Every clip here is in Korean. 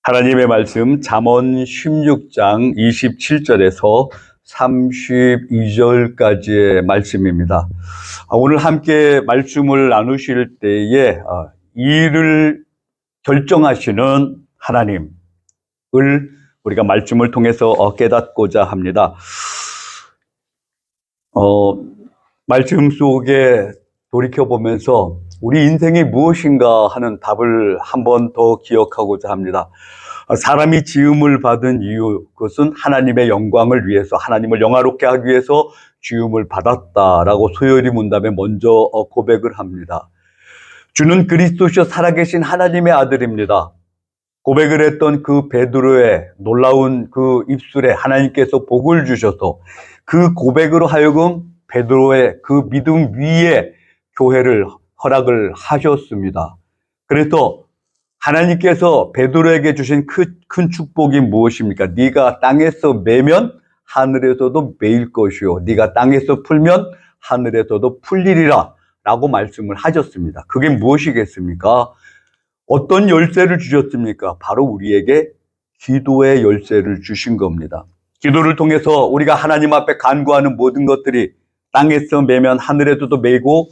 하나님의 말씀 잠언 16장 27절에서 32절까지의 말씀입니다. 오늘 함께 말씀을 나누실 때에 일을 결정하시는 하나님을 우리가 말씀을 통해서 깨닫고자 합니다. 말씀 속에 돌이켜보면서 우리 인생이 무엇인가 하는 답을 한 번 더 기억하고자 합니다. 사람이 지음을 받은 이유, 그것은 하나님의 영광을 위해서, 하나님을 영화롭게 하기 위해서 지음을 받았다라고 소요리 문답에 먼저 고백을 합니다. 주는 그리스도시요 살아계신 하나님의 아들입니다. 고백을 했던 그 베드로의 놀라운 그 입술에 하나님께서 복을 주셔서 그 고백으로 하여금 베드로의 그 믿음 위에 교회를 허락을 하셨습니다. 그래서 하나님께서 베드로에게 주신 큰 축복이 무엇입니까? 네가 땅에서 매면 하늘에서도 매일 것이요, 네가 땅에서 풀면 하늘에서도 풀리리라 라고 말씀을 하셨습니다. 그게 무엇이겠습니까? 어떤 열쇠를 주셨습니까? 바로 우리에게 기도의 열쇠를 주신 겁니다. 기도를 통해서 우리가 하나님 앞에 간구하는 모든 것들이 땅에서 매면 하늘에서도 매고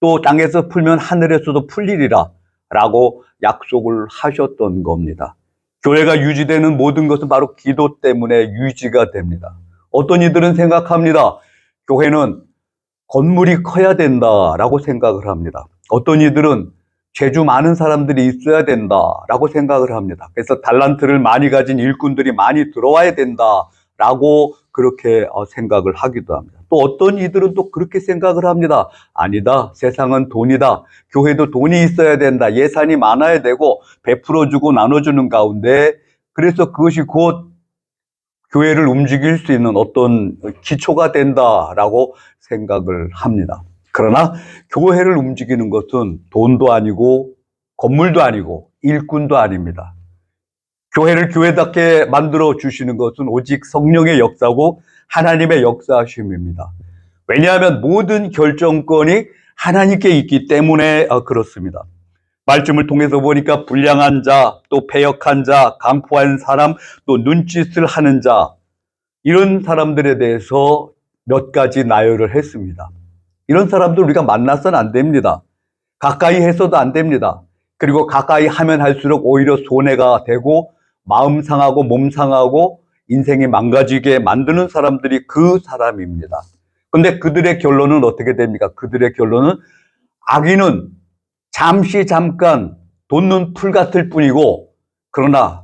또 땅에서 풀면 하늘에서도 풀리리라 라고 약속을 하셨던 겁니다. 교회가 유지되는 모든 것은 바로 기도 때문에 유지가 됩니다. 어떤 이들은 생각합니다. 교회는 건물이 커야 된다라고 생각을 합니다. 어떤 이들은 재주 많은 사람들이 있어야 된다라고 생각을 합니다. 그래서 달란트를 많이 가진 일꾼들이 많이 들어와야 된다라고 그렇게 생각을 하기도 합니다. 또 어떤 이들은 또 그렇게 생각을 합니다. 아니다, 세상은 돈이다. 교회도 돈이 있어야 된다. 예산이 많아야 되고 베풀어주고 나눠주는 가운데, 그래서 그것이 곧 교회를 움직일 수 있는 어떤 기초가 된다라고 생각을 합니다. 그러나 교회를 움직이는 것은 돈도 아니고 건물도 아니고 일꾼도 아닙니다. 교회를 교회답게 만들어 주시는 것은 오직 성령의 역사고 하나님의 역사하심입니다. 왜냐하면 모든 결정권이 하나님께 있기 때문에 그렇습니다. 말씀을 통해서 보니까 불량한 자, 또 패역한 자, 강포한 사람, 또 눈짓을 하는 자, 이런 사람들에 대해서 몇 가지 나열을 했습니다. 이런 사람들 우리가 만나서는 안 됩니다. 가까이 해서도 안 됩니다. 그리고 가까이 하면 할수록 오히려 손해가 되고 마음 상하고 몸 상하고 인생이 망가지게 만드는 사람들이 그 사람입니다. 근데 그들의 결론은 어떻게 됩니까? 그들의 결론은 악인은 잠깐 돋는 풀 같을 뿐이고, 그러나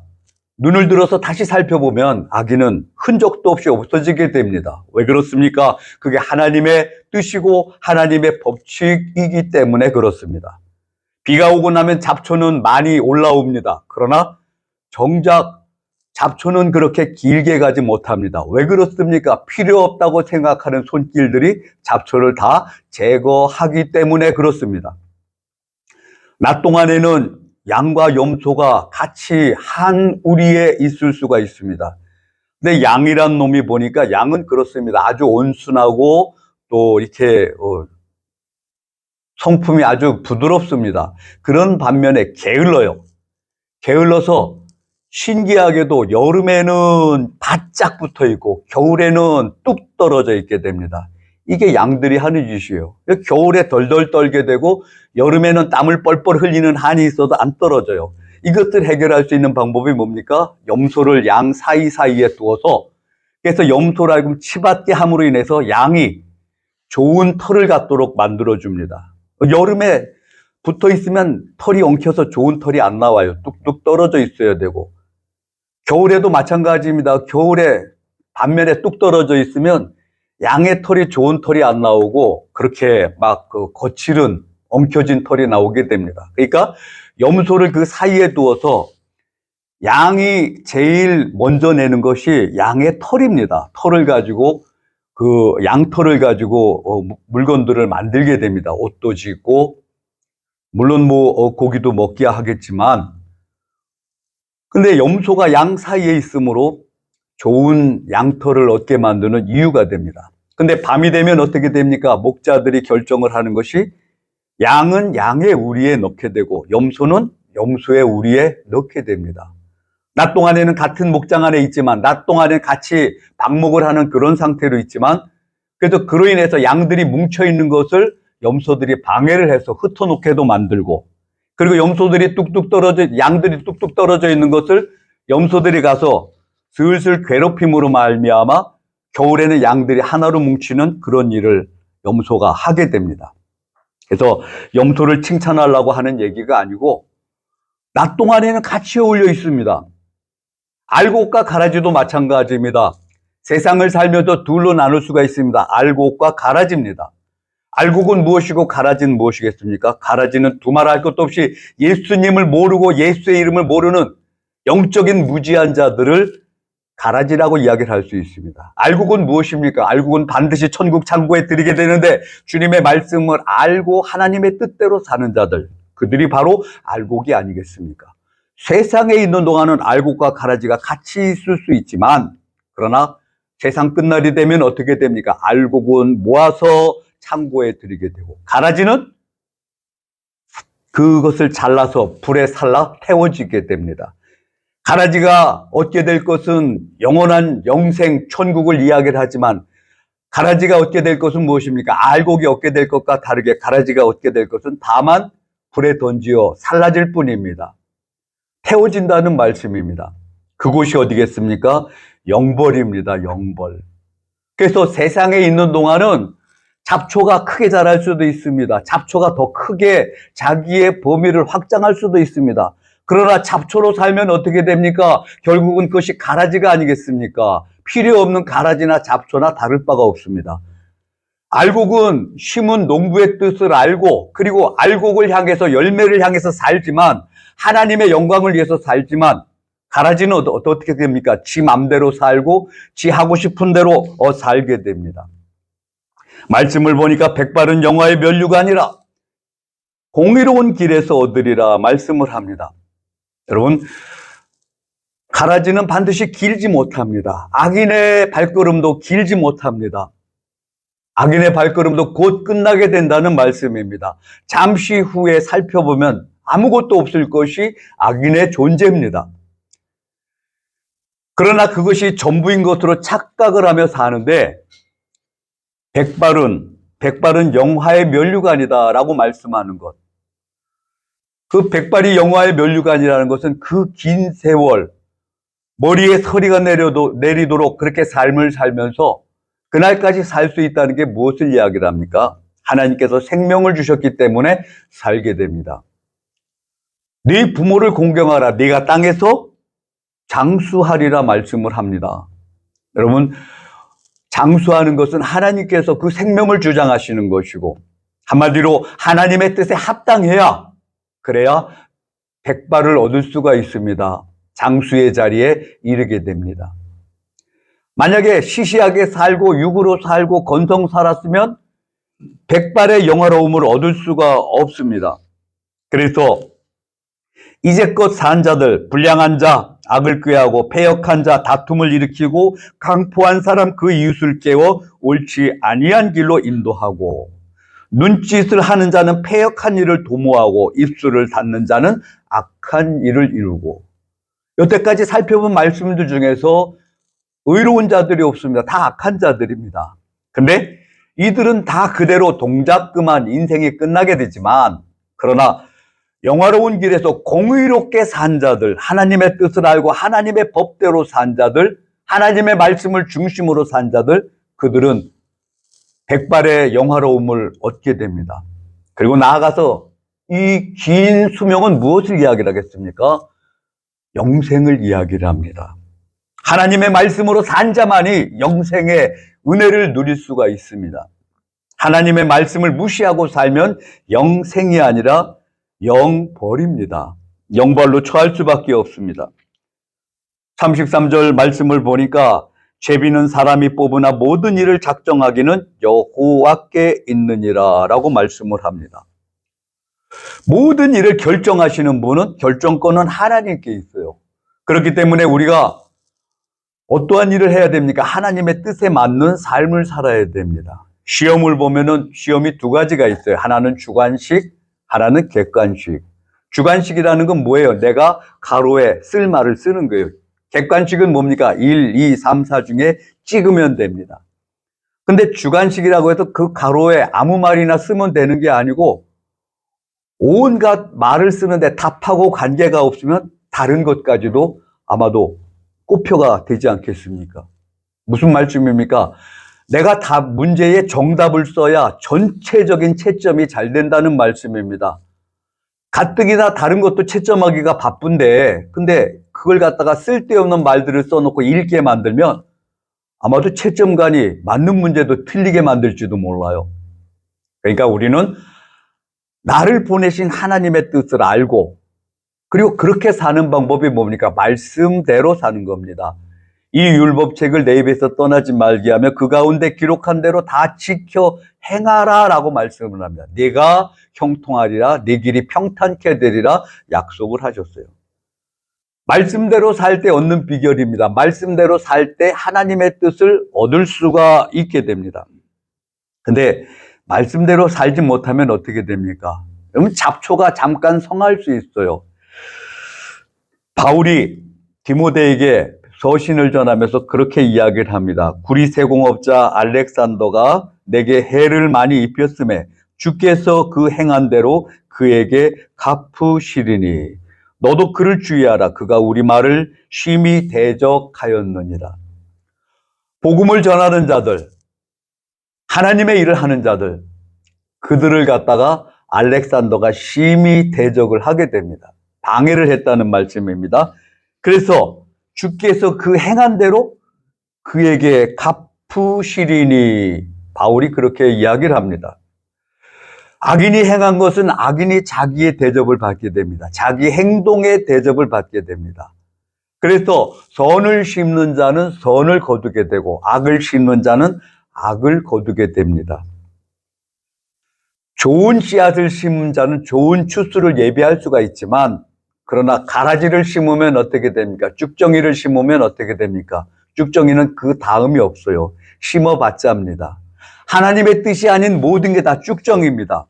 눈을 들어서 다시 살펴보면 악인은 흔적도 없이 없어지게 됩니다. 왜 그렇습니까? 그게 하나님의 뜻이고 하나님의 법칙이기 때문에 그렇습니다. 비가 오고 나면 잡초는 많이 올라옵니다. 그러나 정작 잡초는 그렇게 길게 가지 못합니다. 왜 그렇습니까? 필요 없다고 생각하는 손길들이 잡초를 다 제거하기 때문에 그렇습니다. 낮 동안에는 양과 염소가 같이 한 우리에 있을 수가 있습니다. 근데 양이란 놈이 보니까 양은 그렇습니다. 아주 온순하고 또 이렇게 성품이 아주 부드럽습니다. 그런 반면에 게을러요. 게을러서 신기하게도 여름에는 바짝 붙어 있고 겨울에는 뚝 떨어져 있게 됩니다. 이게 양들이 하는 짓이에요. 겨울에 덜덜 떨게 되고 여름에는 땀을 뻘뻘 흘리는 한이 있어도 안 떨어져요. 이것들 해결할 수 있는 방법이 뭡니까? 염소를 양 사이사이에 두어서, 그래서 염소를 알고 치받게 함으로 인해서 양이 좋은 털을 갖도록 만들어줍니다. 여름에 붙어 있으면 털이 엉켜서 좋은 털이 안 나와요. 뚝뚝 떨어져 있어야 되고. 겨울에도 마찬가지입니다. 겨울에 반면에 뚝 떨어져 있으면 양의 털이 좋은 털이 안 나오고 그렇게 막 거칠은 엉켜진 털이 나오게 됩니다. 그러니까 염소를 그 사이에 두어서 양이 제일 먼저 내는 것이 양의 털입니다. 털을 가지고 그 양털을 가지고 물건들을 만들게 됩니다. 옷도 짓고 물론 고기도 먹기야 하겠지만, 근데 염소가 양 사이에 있으므로 좋은 양털을 얻게 만드는 이유가 됩니다. 근데 밤이 되면 어떻게 됩니까? 목자들이 결정을 하는 것이 양은 양의 우리에 넣게 되고 염소는 염소의 우리에 넣게 됩니다. 낮 동안에는 같은 목장 안에 있지만, 낮 동안에는 같이 방목을 하는 그런 상태로 있지만, 그래서 그로 인해서 양들이 뭉쳐있는 것을 염소들이 방해를 해서 흩어놓게도 만들고, 그리고 양들이 뚝뚝 떨어져 있는 것을 염소들이 가서 슬슬 괴롭힘으로 말미암아 겨울에는 양들이 하나로 뭉치는 그런 일을 염소가 하게 됩니다. 그래서 염소를 칭찬하려고 하는 얘기가 아니고, 낮 동안에는 같이 어울려 있습니다. 알곡과 가라지도 마찬가지입니다. 세상을 살면서 둘로 나눌 수가 있습니다. 알곡과 가라지입니다. 알곡은 무엇이고 가라지는 무엇이겠습니까? 가라지는 두말할 것도 없이 예수님을 모르고 예수의 이름을 모르는 영적인 무지한 자들을 가라지라고 이야기를 할 수 있습니다. 알곡은 무엇입니까? 알곡은 반드시 천국 창고에 들이게 되는데, 주님의 말씀을 알고 하나님의 뜻대로 사는 자들, 그들이 바로 알곡이 아니겠습니까? 세상에 있는 동안은 알곡과 가라지가 같이 있을 수 있지만, 그러나 세상 끝날이 되면 어떻게 됩니까? 알곡은 모아서 창고에 들이게 되고, 가라지는 그것을 잘라서 불에 살라 태워지게 됩니다. 가라지가 얻게 될 것은 영원한 영생, 천국을 이야기를 하지만, 가라지가 얻게 될 것은 무엇입니까? 알곡이 얻게 될 것과 다르게 가라지가 얻게 될 것은 다만 불에 던지어 살라질 뿐입니다. 태워진다는 말씀입니다. 그곳이 어디겠습니까? 영벌입니다. 영벌. 그래서 세상에 있는 동안은 잡초가 크게 자랄 수도 있습니다. 잡초가 더 크게 자기의 범위를 확장할 수도 있습니다. 그러나 잡초로 살면 어떻게 됩니까? 결국은 그것이 가라지가 아니겠습니까? 필요 없는 가라지나 잡초나 다를 바가 없습니다. 알곡은 심은 농부의 뜻을 알고, 그리고 알곡을 향해서 열매를 향해서 살지만, 하나님의 영광을 위해서 살지만, 가라지는 어떻게 됩니까? 지 맘대로 살고 지 하고 싶은 대로 살게 됩니다. 말씀을 보니까 백발은 영화의 면류가 아니라 공의로운 길에서 얻으리라 말씀을 합니다. 여러분, 가라지는 반드시 길지 못합니다. 악인의 발걸음도 길지 못합니다. 악인의 발걸음도 곧 끝나게 된다는 말씀입니다. 잠시 후에 살펴보면 아무것도 없을 것이 악인의 존재입니다. 그러나 그것이 전부인 것으로 착각을 하며 사는데, 백발은 영화의 면류가 아니다라고 말씀하는 것. 그 백발이 영화의 면류가 아니라는 것은 그 긴 세월, 머리에 서리가 내리도록 그렇게 삶을 살면서 그날까지 살 수 있다는 게 무엇을 이야기를 합니까? 하나님께서 생명을 주셨기 때문에 살게 됩니다. 네 부모를 공경하라. 네가 땅에서 장수하리라 말씀을 합니다. 여러분, 장수하는 것은 하나님께서 그 생명을 주장하시는 것이고, 한마디로 하나님의 뜻에 합당해야, 그래야 백발을 얻을 수가 있습니다. 장수의 자리에 이르게 됩니다. 만약에 시시하게 살고 육으로 살고 건성 살았으면 백발의 영화로움을 얻을 수가 없습니다. 그래서 이제껏 산 자들, 불량한 자, 악을 꾀하고 패역한 자, 다툼을 일으키고 강포한 사람 그 이웃을 깨워 옳지 아니한 길로 인도하고, 눈짓을 하는 자는 패역한 일을 도모하고 입술을 닫는 자는 악한 일을 이루고. 여태까지 살펴본 말씀들 중에서 의로운 자들이 없습니다. 다 악한 자들입니다. 근데 이들은 다 그대로 동작 그만 인생이 끝나게 되지만, 그러나 영화로운 길에서 공의롭게 산 자들, 하나님의 뜻을 알고 하나님의 법대로 산 자들, 하나님의 말씀을 중심으로 산 자들, 그들은 백발의 영화로움을 얻게 됩니다. 그리고 나아가서 이 긴 수명은 무엇을 이야기를 하겠습니까? 영생을 이야기를 합니다. 하나님의 말씀으로 산 자만이 영생의 은혜를 누릴 수가 있습니다. 하나님의 말씀을 무시하고 살면 영생이 아니라 영벌입니다. 영벌로 처할 수밖에 없습니다. 33절 말씀을 보니까 제비는 사람이 뽑으나 모든 일을 작정하기는 여호와께 있느니라 라고 말씀을 합니다. 모든 일을 결정하시는 분은, 결정권은 하나님께 있어요. 그렇기 때문에 우리가 어떠한 일을 해야 됩니까? 하나님의 뜻에 맞는 삶을 살아야 됩니다. 시험을 보면은 시험이 두 가지가 있어요. 하나는 주관식, 하나는 객관식. 주관식이라는 건 뭐예요? 내가 가로에 쓸 말을 쓰는 거예요. 객관식은 뭡니까? 1, 2, 3, 4 중에 찍으면 됩니다. 근데 주관식이라고 해서 그 가로에 아무 말이나 쓰면 되는 게 아니고 온갖 말을 쓰는데 답하고 관계가 없으면 다른 것까지도 아마도 꼽혀가 되지 않겠습니까? 무슨 말씀입니까? 내가 문제의 정답을 써야 전체적인 채점이 잘 된다는 말씀입니다. 가뜩이나 다른 것도 채점하기가 바쁜데 근데 그걸 갖다가 쓸데없는 말들을 써놓고 읽게 만들면 아마도 채점관이 맞는 문제도 틀리게 만들지도 몰라요. 그러니까 우리는 나를 보내신 하나님의 뜻을 알고 그리고 그렇게 사는 방법이 뭡니까? 말씀대로 사는 겁니다. 이 율법책을 내 입에서 떠나지 말게 하며 그 가운데 기록한 대로 다 지켜 행하라 라고 말씀을 합니다. 네가 형통하리라, 네 길이 평탄케 되리라 약속을 하셨어요. 말씀대로 살 때 얻는 비결입니다. 말씀대로 살 때 하나님의 뜻을 얻을 수가 있게 됩니다. 근데 말씀대로 살지 못하면 어떻게 됩니까? 그러면 잡초가 잠깐 성할 수 있어요. 바울이 디모데에게 서신을 전하면서 그렇게 이야기를 합니다. 구리세공업자 알렉산더가 내게 해를 많이 입혔음에 주께서 그 행한 대로 그에게 갚으시리니 너도 그를 주의하라. 그가 우리 말을 심히 대적하였느니라. 복음을 전하는 자들, 하나님의 일을 하는 자들, 그들을 갖다가 알렉산더가 심히 대적을 하게 됩니다. 방해를 했다는 말씀입니다. 그래서 주께서 그 행한 대로 그에게 갚으시리니 바울이 그렇게 이야기를 합니다. 악인이 행한 것은 악인이 자기의 대접을 받게 됩니다. 자기 행동의 대접을 받게 됩니다. 그래서 선을 심는 자는 선을 거두게 되고 악을 심는 자는 악을 거두게 됩니다. 좋은 씨앗을 심은 자는 좋은 추수를 예비할 수가 있지만 그러나 가라지를 심으면 어떻게 됩니까? 쭉정이를 심으면 어떻게 됩니까? 쭉정이는 그 다음이 없어요. 심어봤자입니다. 하나님의 뜻이 아닌 모든 게 다 쭉정입니다.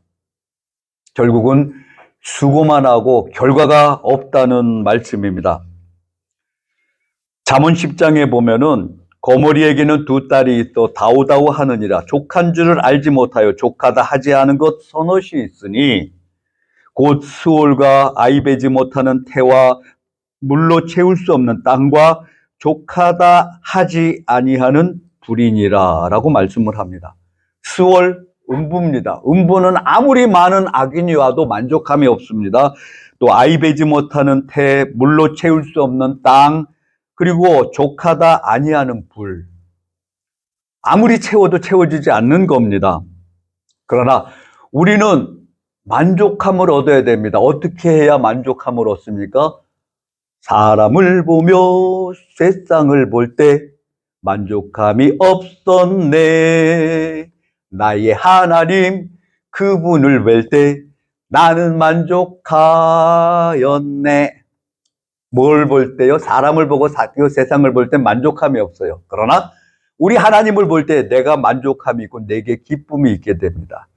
결국은 수고만 하고 결과가 없다는 말씀입니다. 잠언 10장에 보면은 거머리에게는 두 딸이 있어 다우다우 하느니라. 족한 줄을 알지 못하여 족하다 하지 않은 것 서너시 있으니 곧 수월과 아이 베지 못하는 태와 물로 채울 수 없는 땅과 족하다 하지 아니하는 불이니라 라고 말씀을 합니다. 수월, 음부입니다. 음부는 아무리 많은 악인이 와도 만족함이 없습니다. 또 아이 베지 못하는 태, 물로 채울 수 없는 땅, 그리고 족하다 아니하는 불. 아무리 채워도 채워지지 않는 겁니다. 그러나 우리는 만족함을 얻어야 됩니다. 어떻게 해야 만족함을 얻습니까? 사람을 보며 세상을 볼 때 만족함이 없었네. 나의 하나님 그분을 뵐 때 나는 만족하였네. 뭘 볼 때요? 사람을 보고 세상을 볼 때 만족함이 없어요. 그러나 우리 하나님을 볼 때 내가 만족함이 있고 내게 기쁨이 있게 됩니다.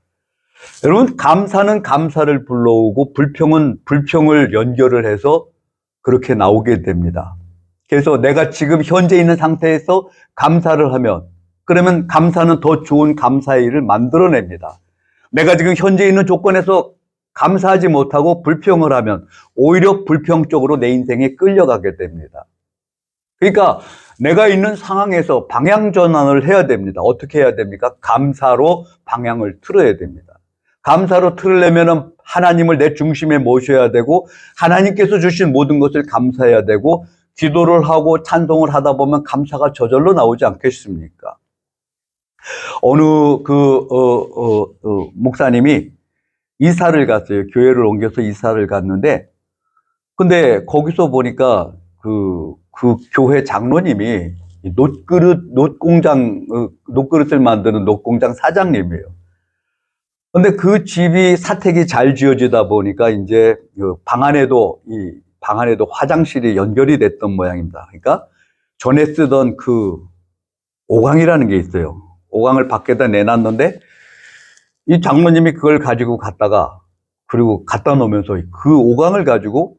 여러분, 감사는 감사를 불러오고 불평은 불평을 연결을 해서 그렇게 나오게 됩니다. 그래서 내가 지금 현재 있는 상태에서 감사를 하면 그러면 감사는 더 좋은 감사의 일을 만들어냅니다. 내가 지금 현재 있는 조건에서 감사하지 못하고 불평을 하면 오히려 불평 쪽으로 내 인생에 끌려가게 됩니다. 그러니까 내가 있는 상황에서 방향 전환을 해야 됩니다. 어떻게 해야 됩니까? 감사로 방향을 틀어야 됩니다. 감사로 틀으려면 하나님을 내 중심에 모셔야 되고 하나님께서 주신 모든 것을 감사해야 되고 기도를 하고 찬송을 하다 보면 감사가 저절로 나오지 않겠습니까? 어느 목사님이 이사를 갔어요. 교회를 옮겨서 이사를 갔는데 근데 거기서 보니까 그 교회 장로님이 녹그릇을 만드는 녹공장 사장님이에요. 근데 그 집이 사택이 잘 지어지다 보니까 이제 방 안에도 화장실이 연결이 됐던 모양입니다. 그러니까 전에 쓰던 그 오강이라는 게 있어요. 오강을 밖에다 내놨는데 이 장로님이 그걸 가지고 갔다가 그리고 갖다 놓으면서 그 오강을 가지고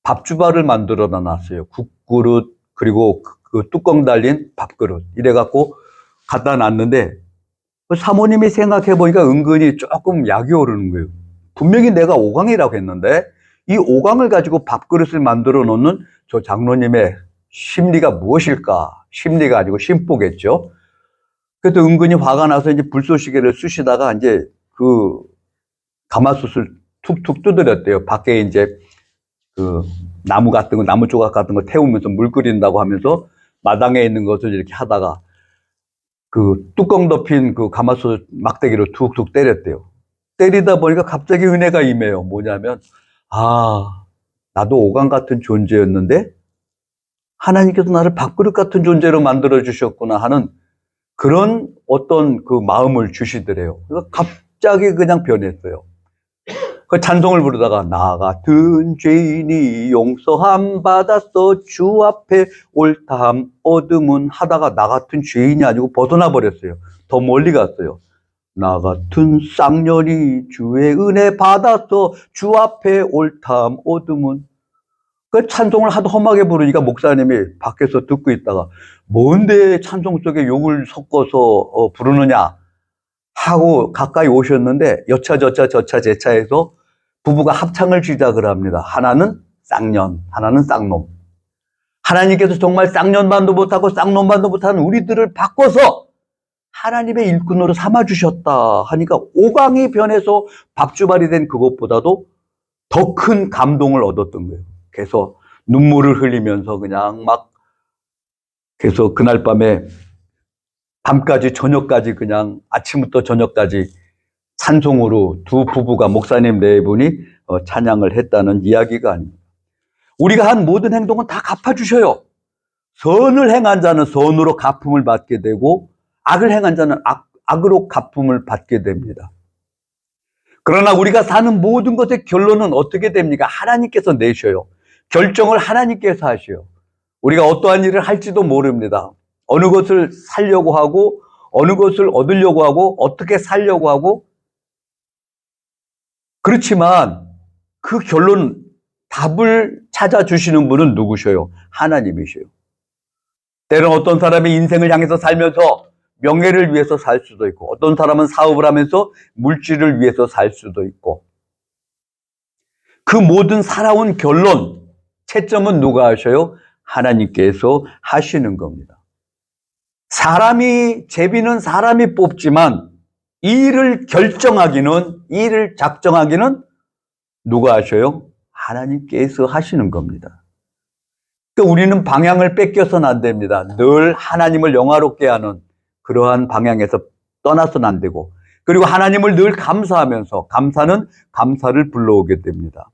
밥주바를 만들어 놨어요. 국그릇, 그리고 그 뚜껑 달린 밥그릇. 이래갖고 갖다 놨는데, 사모님이 생각해보니까 은근히 조금 약이 오르는 거예요. 분명히 내가 오강이라고 했는데, 이 오강을 가지고 밥그릇을 만들어 놓는 저 장로님의 심리가 무엇일까? 심리가 아니고 심보겠죠. 그래서 은근히 화가 나서 이제 불쏘시개를 쑤시다가 이제 그 가마솥을 툭툭 두드렸대요. 밖에 이제 그 나무 같은 거, 나무 조각 같은 거 태우면서 물 끓인다고 하면서 마당에 있는 것을 이렇게 하다가 그 뚜껑 덮인 그 가마솥 막대기로 툭툭 때렸대요. 때리다 보니까 갑자기 은혜가 임해요. 뭐냐면, 아, 나도 오강 같은 존재였는데 하나님께서 나를 밥그릇 같은 존재로 만들어 주셨구나 하는 그런 어떤 그 마음을 주시더래요. 그러니까 갑자기 그냥 변했어요. 그 찬송을 부르다가 나 같은 죄인이 용서함 받았어 주 앞에 옳다함 얻음은 하다가 나 같은 죄인이 아니고 벗어나 버렸어요. 더 멀리 갔어요. 나 같은 쌍년이 주의 은혜 받았어 주 앞에 옳다함 얻음은. 그 찬송을 하도 험하게 부르니까 목사님이 밖에서 듣고 있다가 뭔데 찬송 속에 욕을 섞어서 부르느냐 하고 가까이 오셨는데 여차저차 제차해서 부부가 합창을 시작을 합니다. 하나는 쌍년, 하나는 쌍놈. 하나님께서 정말 쌍년반도 못하고 쌍놈반도 못하는 우리들을 바꿔서 하나님의 일꾼으로 삼아주셨다 하니까 오강이 변해서 밥주발이 된 그것보다도 더 큰 감동을 얻었던 거예요. 그래서 눈물을 흘리면서 그냥 막 그래서 그날 밤에 밤까지 저녁까지 그냥 아침부터 저녁까지 찬송으로 두 부부가 목사님 네 분이 찬양을 했다는 이야기가 아닙니다. 우리가 한 모든 행동은 다 갚아주셔요. 선을 행한 자는 선으로 갚음을 받게 되고 악을 행한 자는 악으로 갚음을 받게 됩니다. 그러나 우리가 사는 모든 것의 결론은 어떻게 됩니까? 하나님께서 내셔요. 결정을 하나님께서 하셔요. 우리가 어떠한 일을 할지도 모릅니다. 어느 것을 살려고 하고 어느 것을 얻으려고 하고 어떻게 살려고 하고 그렇지만 그 결론 답을 찾아주시는 분은 누구셔요? 하나님이셔요. 때로는 어떤 사람이 인생을 향해서 살면서 명예를 위해서 살 수도 있고 어떤 사람은 사업을 하면서 물질을 위해서 살 수도 있고 그 모든 살아온 결론, 채점은 누가 하셔요? 하나님께서 하시는 겁니다. 사람이 제비는 사람이 뽑지만 이 일을 결정하기는 이 일을 작정하기는 누가 하셔요? 하나님께서 하시는 겁니다. 그러니까 우리는 방향을 뺏겨서는 안 됩니다. 늘 하나님을 영화롭게 하는 그러한 방향에서 떠나서는 안 되고 그리고 하나님을 늘 감사하면서 감사는 감사를 불러오게 됩니다.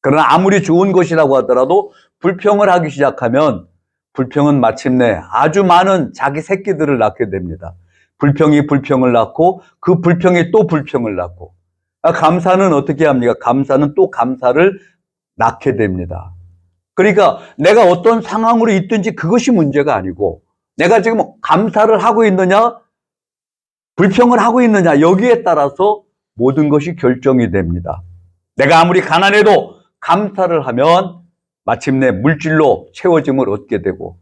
그러나 아무리 좋은 것이라고 하더라도 불평을 하기 시작하면 불평은 마침내 아주 많은 자기 새끼들을 낳게 됩니다. 불평이 불평을 낳고 그 불평이 또 불평을 낳고 감사는 어떻게 합니까? 감사는 또 감사를 낳게 됩니다. 그러니까 내가 어떤 상황으로 있든지 그것이 문제가 아니고 내가 지금 감사를 하고 있느냐 불평을 하고 있느냐 여기에 따라서 모든 것이 결정이 됩니다. 내가 아무리 가난해도 감사를 하면 마침내 물질로 채워짐을 얻게 되고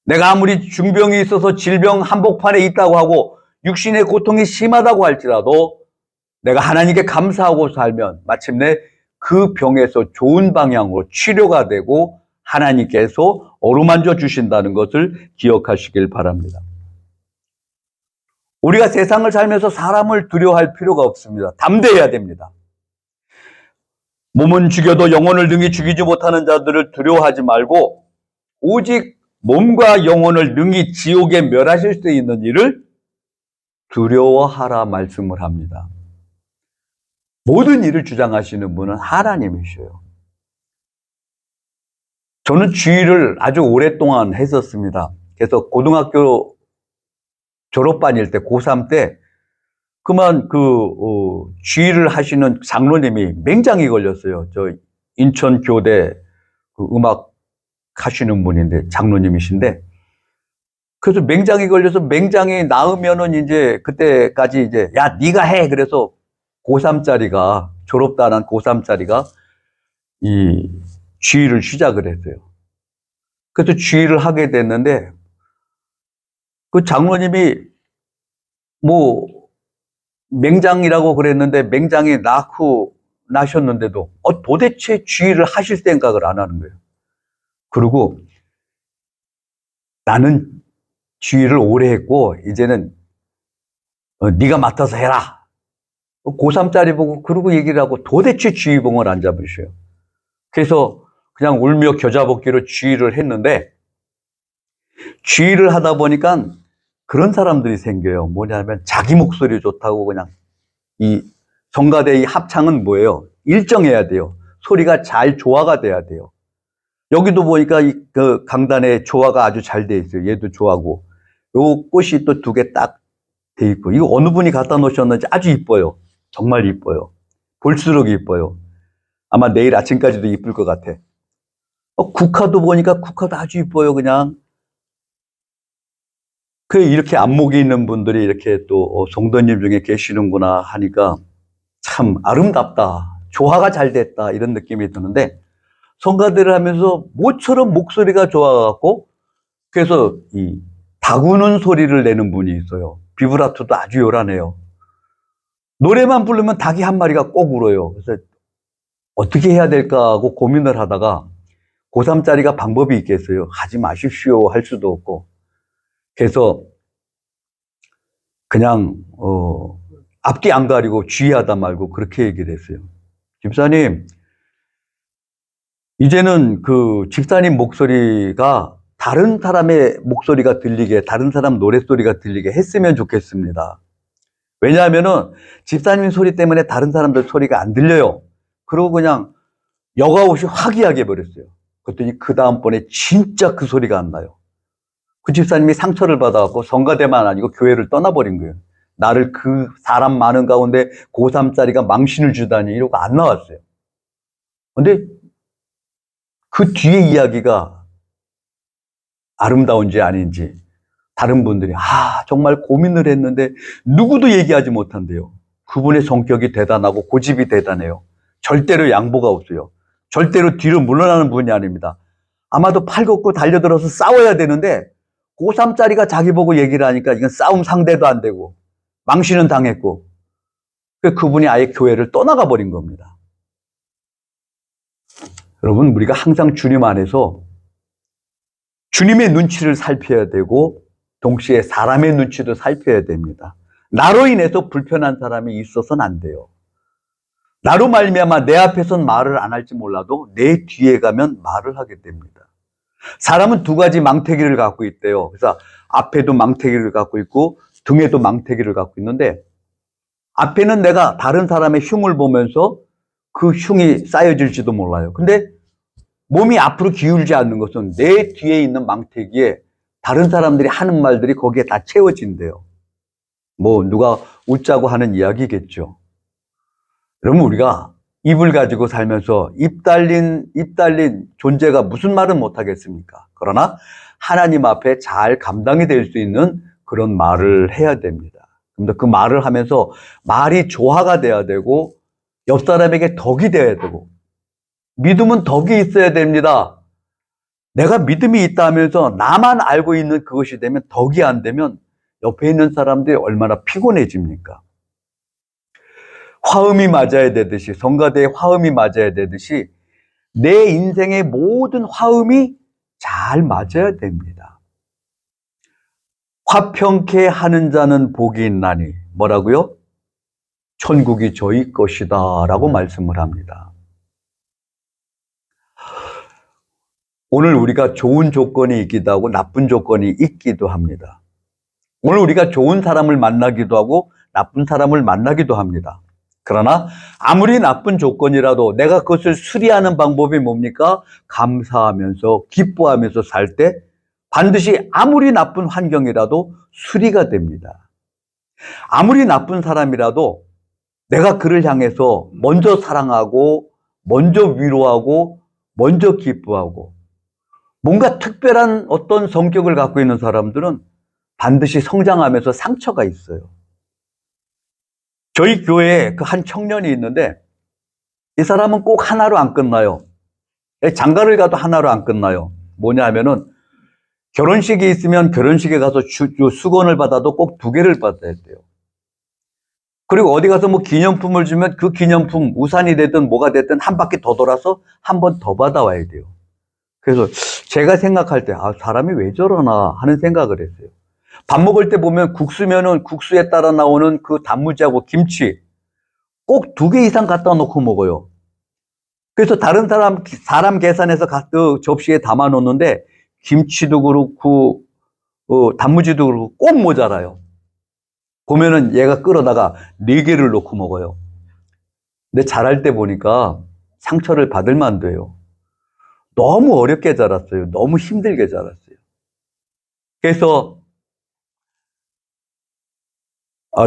내가 아무리 중병이 있어서 질병 한복판에 있다고 하고 육신의 고통이 심하다고 할지라도 내가 하나님께 감사하고 살면 마침내 그 병에서 좋은 방향으로 치료가 되고 하나님께서 어루만져 주신다는 것을 기억하시길 바랍니다. 우리가 세상을 살면서 사람을 두려워할 필요가 없습니다. 담대해야 됩니다. 몸은 죽여도 영혼을 능히 죽이지 못하는 자들을 두려워하지 말고 오직 몸과 영혼을 능히 지옥에 멸하실 수 있는 일을 두려워하라 말씀을 합니다. 모든 일을 주장하시는 분은 하나님이셔요. 저는 주일을 아주 오랫동안 했었습니다. 그래서 고등학교 졸업반일 때 고3 때 그만 주일을 하시는 장로님이 맹장이 걸렸어요. 저 인천교대 그 음악 하시는 분인데 장로님이신데 그래서 맹장이 걸려서 맹장이 나으면은 이제 그때까지 이제 야 네가 해 그래서 고3짜리가 졸업도 안 한 고3짜리가 이 쥐를 시작을 했어요. 그래서 쥐를 하게 됐는데 그 장로님이 뭐 맹장이라고 그랬는데 맹장이 나셨는데도 도대체 쥐를 하실 생각을 안 하는 거예요. 그리고 나는 쥐를 오래 했고 이제는 네가 맡아서 해라. 고3짜리 보고 그러고 얘기를 하고 도대체 쥐봉을 안 잡으셔요. 그래서 그냥 울며 겨자먹기로 쥐를 했는데 쥐를 하다 보니까 그런 사람들이 생겨요. 뭐냐면 자기 목소리 좋다고 그냥 이 성가대 이 합창은 뭐예요? 일정해야 돼요. 소리가 잘 조화가 돼야 돼요. 여기도 보니까 그 강단에 조화가 아주 잘 돼 있어요. 얘도 조화고 요 꽃이 또 2개 딱 돼 있고 이거 어느 분이 갖다 놓으셨는지 아주 이뻐요. 정말 이뻐요. 볼수록 이뻐요. 아마 내일 아침까지도 이쁠 것 같아. 국화도 보니까 국화도 아주 이뻐요. 그냥 그 이렇게 안목이 있는 분들이 이렇게 또 성도님 중에 계시는구나 하니까 참 아름답다. 조화가 잘 됐다. 이런 느낌이 드는데 성가대를 하면서 모처럼 목소리가 좋아갖고 그래서 이 다구는 소리를 내는 분이 있어요. 비브라토도 아주 요란해요. 노래만 부르면 닭이 한 마리가 꼭 울어요. 그래서 어떻게 해야 될까 하고 고민을 하다가 고3짜리가 방법이 있겠어요. 하지 마십시오 할 수도 없고 그래서 그냥 앞뒤 안 가리고 쥐하다 말고 그렇게 얘기를 했어요. 집사님 이제는 그 집사님 목소리가 다른 사람의 목소리가 들리게 다른 사람 노랫소리가 들리게 했으면 좋겠습니다. 왜냐하면은 집사님 소리 때문에 다른 사람들 소리가 안 들려요. 그러고 그냥 여과없이 화기하게 버렸어요. 그랬더니 그 다음번에 진짜 그 소리가 안 나요. 그 집사님이 상처를 받아갖고 성가대만 아니고 교회를 떠나버린 거예요. 나를 그 사람 많은 가운데 고3짜리가 망신을 주다니 이러고 안 나왔어요. 근데 그 뒤에 이야기가 아름다운지 아닌지 다른 분들이 정말 고민을 했는데 누구도 얘기하지 못한대요. 그분의 성격이 대단하고 고집이 대단해요. 절대로 양보가 없어요. 절대로 뒤로 물러나는 분이 아닙니다. 아마도 팔 걷고 달려들어서 싸워야 되는데 고3짜리가 자기 보고 얘기를 하니까 이건 싸움 상대도 안 되고 망신은 당했고 그분이 아예 교회를 떠나가 버린 겁니다. 여러분 우리가 항상 주님 안에서 주님의 눈치를 살펴야 되고 동시에 사람의 눈치도 살펴야 됩니다. 나로 인해서 불편한 사람이 있어서는 안 돼요. 나로 말미암아 내 앞에서는 말을 안 할지 몰라도 내 뒤에 가면 말을 하게 됩니다. 사람은 2가지 망태기를 갖고 있대요. 그래서 앞에도 망태기를 갖고 있고 등에도 망태기를 갖고 있는데 앞에는 내가 다른 사람의 흉을 보면서 그 흉이 쌓여질지도 몰라요. 근데 몸이 앞으로 기울지 않는 것은 내 뒤에 있는 망태기에 다른 사람들이 하는 말들이 거기에 다 채워진대요. 뭐 누가 웃자고 하는 이야기겠죠. 그러면 우리가 입을 가지고 살면서 입 달린 존재가 무슨 말은 못하겠습니까? 그러나 하나님 앞에 잘 감당이 될 수 있는 그런 말을 해야 됩니다. 근데 그 말을 하면서 말이 조화가 돼야 되고 옆 사람에게 덕이 돼야 되고 믿음은 덕이 있어야 됩니다. 내가 믿음이 있다 하면서 나만 알고 있는 그것이 되면 덕이 안 되면 옆에 있는 사람들이 얼마나 피곤해집니까? 화음이 맞아야 되듯이 성가대의 화음이 맞아야 되듯이 내 인생의 모든 화음이 잘 맞아야 됩니다. 화평케 하는 자는 복이 있나니 뭐라고요? 천국이 저희 것이다 라고 말씀을 합니다. 오늘 우리가 좋은 조건이 있기도 하고 나쁜 조건이 있기도 합니다. 오늘 우리가 좋은 사람을 만나기도 하고 나쁜 사람을 만나기도 합니다. 그러나 아무리 나쁜 조건이라도 내가 그것을 수리하는 방법이 뭡니까? 감사하면서 기뻐하면서 살 때 반드시 아무리 나쁜 환경이라도 수리가 됩니다. 아무리 나쁜 사람이라도 내가 그를 향해서 먼저 사랑하고 먼저 위로하고 먼저 기뻐하고 뭔가 특별한 어떤 성격을 갖고 있는 사람들은 반드시 성장하면서 상처가 있어요. 저희 교회에 그 한 청년이 있는데 이 사람은 꼭 하나로 안 끝나요. 장가를 가도 하나로 안 끝나요. 뭐냐 하면은 결혼식이 있으면 결혼식에 가서 수건을 받아도 꼭 2개를 받아야 돼요. 그리고 어디 가서 뭐 기념품을 주면 그 기념품, 우산이 됐든 뭐가 됐든 한 바퀴 더 돌아서 한 번 더 받아와야 돼요. 그래서 제가 생각할 때, 사람이 왜 저러나 하는 생각을 했어요. 밥 먹을 때 보면 국수면은 국수에 따라 나오는 그 단무지하고 김치 꼭 2개 이상 갖다 놓고 먹어요. 그래서 다른 사람 계산해서 그 접시에 담아 놓는데 김치도 그렇고, 단무지도 그렇고 꼭 모자라요. 보면은 얘가 끌어다가 4개를 놓고 먹어요. 근데 자랄 때 보니까 상처를 받을 만도요. 너무 어렵게 자랐어요. 너무 힘들게 자랐어요. 그래서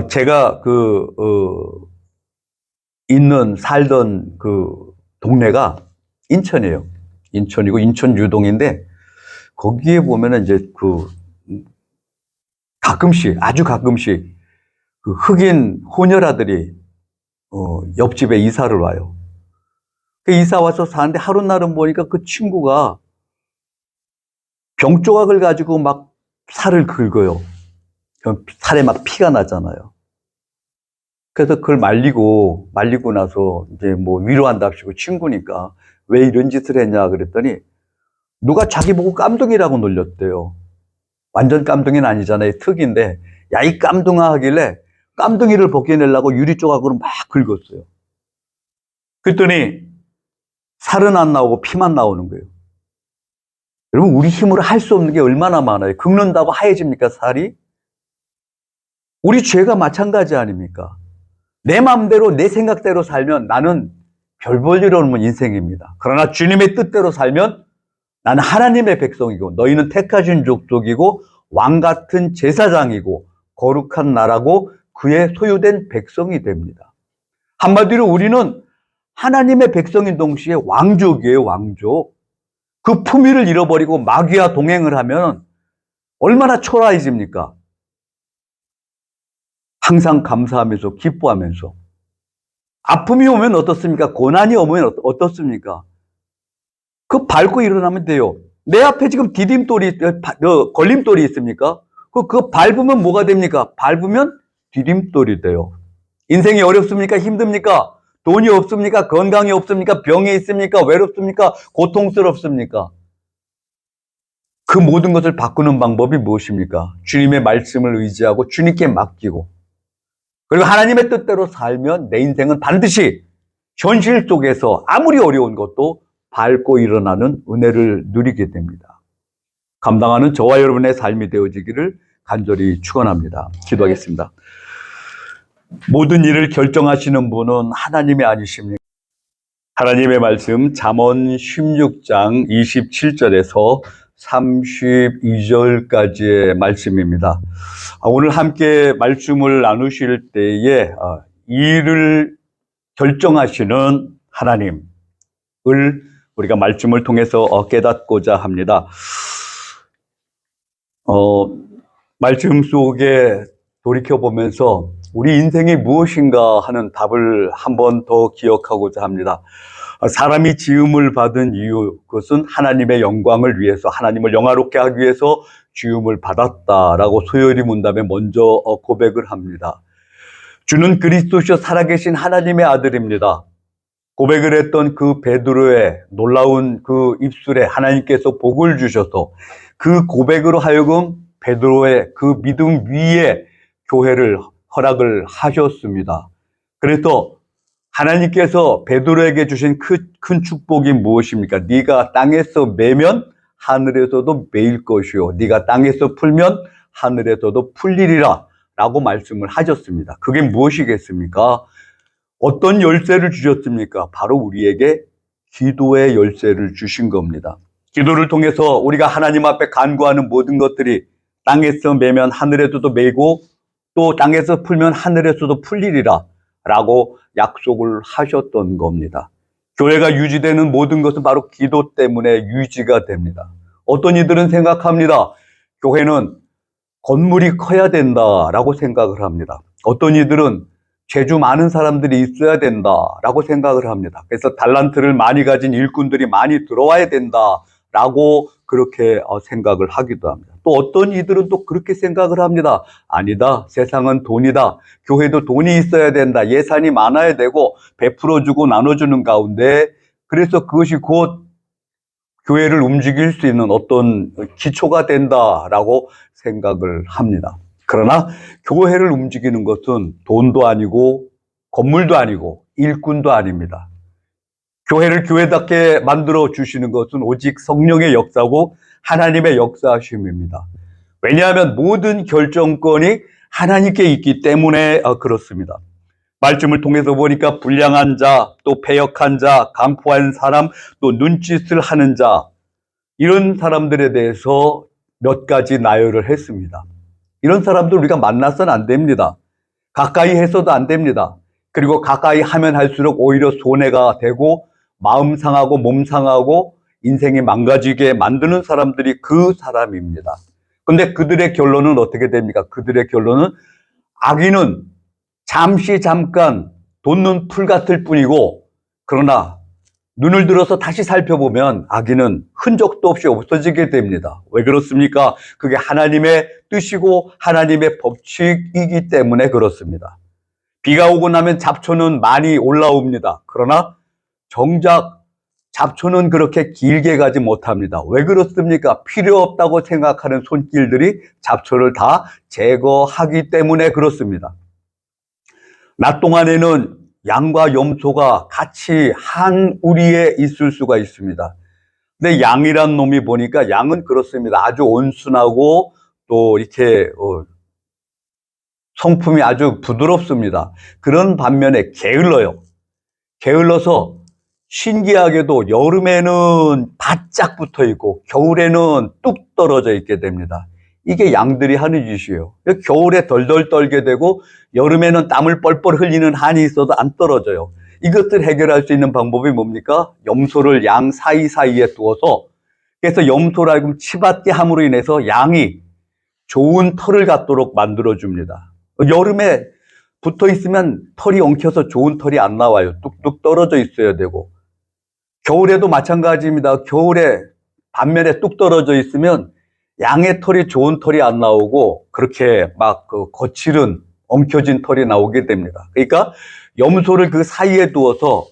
제가 살던 그 동네가 인천이에요. 인천이고 인천 유동인데 거기에 보면은 이제 아주 가끔씩 그 흑인 호녀라들이 옆집에 이사를 와요. 그 이사 와서 사는데 하루날은 보니까 그 친구가 병 조각을 가지고 막 살을 긁어요. 살에 막 피가 나잖아요. 그래서 그걸 말리고 나서 이제 뭐 위로한답시고 친구니까 왜 이런 짓을 했냐 그랬더니 누가 자기 보고 깜둥이라고 놀렸대요. 완전 깜둥이는 아니잖아요. 특인데 야, 이 깜둥아 하길래 깜둥이를 벗겨내려고 유리 조각으로 막 긁었어요. 그랬더니 살은 안 나오고 피만 나오는 거예요. 여러분, 우리 힘으로 할 수 없는 게 얼마나 많아요. 긁는다고 하얘집니까, 살이? 우리 죄가 마찬가지 아닙니까? 내 마음대로 내 생각대로 살면 나는 별 볼 일 없는 인생입니다. 그러나 주님의 뜻대로 살면 나는 하나님의 백성이고 너희는 택하신 족속이고 왕 같은 제사장이고 거룩한 나라고 그의 소유된 백성이 됩니다. 한마디로 우리는 하나님의 백성인 동시에 왕족이에요, 왕족. 그 품위를 잃어버리고 마귀와 동행을 하면 얼마나 초라해집니까? 항상 감사하면서 기뻐하면서. 아픔이 오면 어떻습니까? 고난이 오면 어떻습니까? 그 밟고 일어나면 돼요. 내 앞에 지금 걸림돌이 있습니까? 그거 밟으면 뭐가 됩니까? 밟으면 디딤돌이 돼요. 인생이 어렵습니까? 힘듭니까? 돈이 없습니까? 건강이 없습니까? 병이 있습니까? 외롭습니까? 고통스럽습니까? 그 모든 것을 바꾸는 방법이 무엇입니까? 주님의 말씀을 의지하고 주님께 맡기고 그리고 하나님의 뜻대로 살면 내 인생은 반드시 현실 속에서 아무리 어려운 것도 밟고 일어나는 은혜를 누리게 됩니다. 감당하는 저와 여러분의 삶이 되어지기를 간절히 축원합니다. 기도하겠습니다. 모든 일을 결정하시는 분은 하나님이 아니십니까? 하나님의 말씀 잠언 16장 27절에서 32절까지의 말씀입니다. 오늘 함께 말씀을 나누실 때에 일을 결정하시는 하나님을 우리가 말씀을 통해서 깨닫고자 합니다. 말씀 속에 돌이켜보면서 우리 인생이 무엇인가 하는 답을 한 번 더 기억하고자 합니다. 사람이 지음을 받은 이유, 그것은 하나님의 영광을 위해서, 하나님을 영화롭게 하기 위해서 지음을 받았다라고 소열이 문답에 먼저 고백을 합니다. 주는 그리스도시여 살아계신 하나님의 아들입니다. 고백을 했던 그 베드로의 놀라운 그 입술에 하나님께서 복을 주셔서 그 고백으로 하여금 베드로의 그 믿음 위에 교회를 허락을 하셨습니다. 그래서 하나님께서 베드로에게 주신 큰 축복이 무엇입니까? 네가 땅에서 매면 하늘에서도 매일 것이요 네가 땅에서 풀면 하늘에서도 풀리리라 라고 말씀을 하셨습니다. 그게 무엇이겠습니까? 어떤 열쇠를 주셨습니까? 바로 우리에게 기도의 열쇠를 주신 겁니다. 기도를 통해서 우리가 하나님 앞에 간구하는 모든 것들이 땅에서 매면 하늘에서도 매고 또 땅에서 풀면 하늘에서도 풀리리라 라고 약속을 하셨던 겁니다. 교회가 유지되는 모든 것은 바로 기도 때문에 유지가 됩니다. 어떤 이들은 생각합니다. 교회는 건물이 커야 된다라고 생각을 합니다. 어떤 이들은 재주 많은 사람들이 있어야 된다라고 생각을 합니다. 그래서 달란트를 많이 가진 일꾼들이 많이 들어와야 된다라고 그렇게 생각을 하기도 합니다. 또 어떤 이들은 또 그렇게 생각을 합니다. 아니다. 세상은 돈이다. 교회도 돈이 있어야 된다. 예산이 많아야 되고 베풀어주고 나눠주는 가운데 그래서 그것이 곧 교회를 움직일 수 있는 어떤 기초가 된다라고 생각을 합니다. 그러나 교회를 움직이는 것은 돈도 아니고 건물도 아니고 일꾼도 아닙니다. 교회를 교회답게 만들어 주시는 것은 오직 성령의 역사고 하나님의 역사하심입니다. 왜냐하면 모든 결정권이 하나님께 있기 때문에 그렇습니다. 말씀을 통해서 보니까 불량한 자, 또 패역한 자, 강포한 사람, 또 눈짓을 하는 자, 이런 사람들에 대해서 몇 가지 나열을 했습니다. 이런 사람들 우리가 만나서는 안 됩니다. 가까이 해서도 안 됩니다. 그리고 가까이 하면 할수록 오히려 손해가 되고 마음 상하고 몸 상하고 인생이 망가지게 만드는 사람들이 그 사람입니다. 근데 그들의 결론은 어떻게 됩니까? 그들의 결론은 악인은 잠시 잠깐 돋는 풀 같을 뿐이고 그러나 눈을 들어서 다시 살펴보면 악인은 흔적도 없이 없어지게 됩니다. 왜 그렇습니까? 그게 하나님의 뜻이고 하나님의 법칙이기 때문에 그렇습니다. 비가 오고 나면 잡초는 많이 올라옵니다. 그러나 정작 잡초는 그렇게 길게 가지 못합니다. 왜 그렇습니까? 필요 없다고 생각하는 손길들이 잡초를 다 제거하기 때문에 그렇습니다. 낮 동안에는 양과 염소가 같이 한 우리에 있을 수가 있습니다. 근데 양이란 놈이 보니까 양은 그렇습니다. 아주 온순하고 또 이렇게 성품이 아주 부드럽습니다. 그런 반면에 게을러요. 게을러서 신기하게도 여름에는 바짝 붙어 있고 겨울에는 뚝 떨어져 있게 됩니다. 이게 양들이 하는 짓이에요. 겨울에 덜덜 떨게 되고 여름에는 땀을 뻘뻘 흘리는 한이 있어도 안 떨어져요. 이것을 해결할 수 있는 방법이 뭡니까? 염소를 양 사이사이에 두어서 그래서 염소를 알고 치받게 함으로 인해서 양이 좋은 털을 갖도록 만들어줍니다. 여름에 붙어 있으면 털이 엉켜서 좋은 털이 안 나와요. 뚝뚝 떨어져 있어야 되고. 겨울에도 마찬가지입니다. 겨울에 반면에 뚝 떨어져 있으면 양의 털이 좋은 털이 안 나오고 그렇게 막 거칠은 엉켜진 털이 나오게 됩니다. 그러니까 염소를 그 사이에 두어서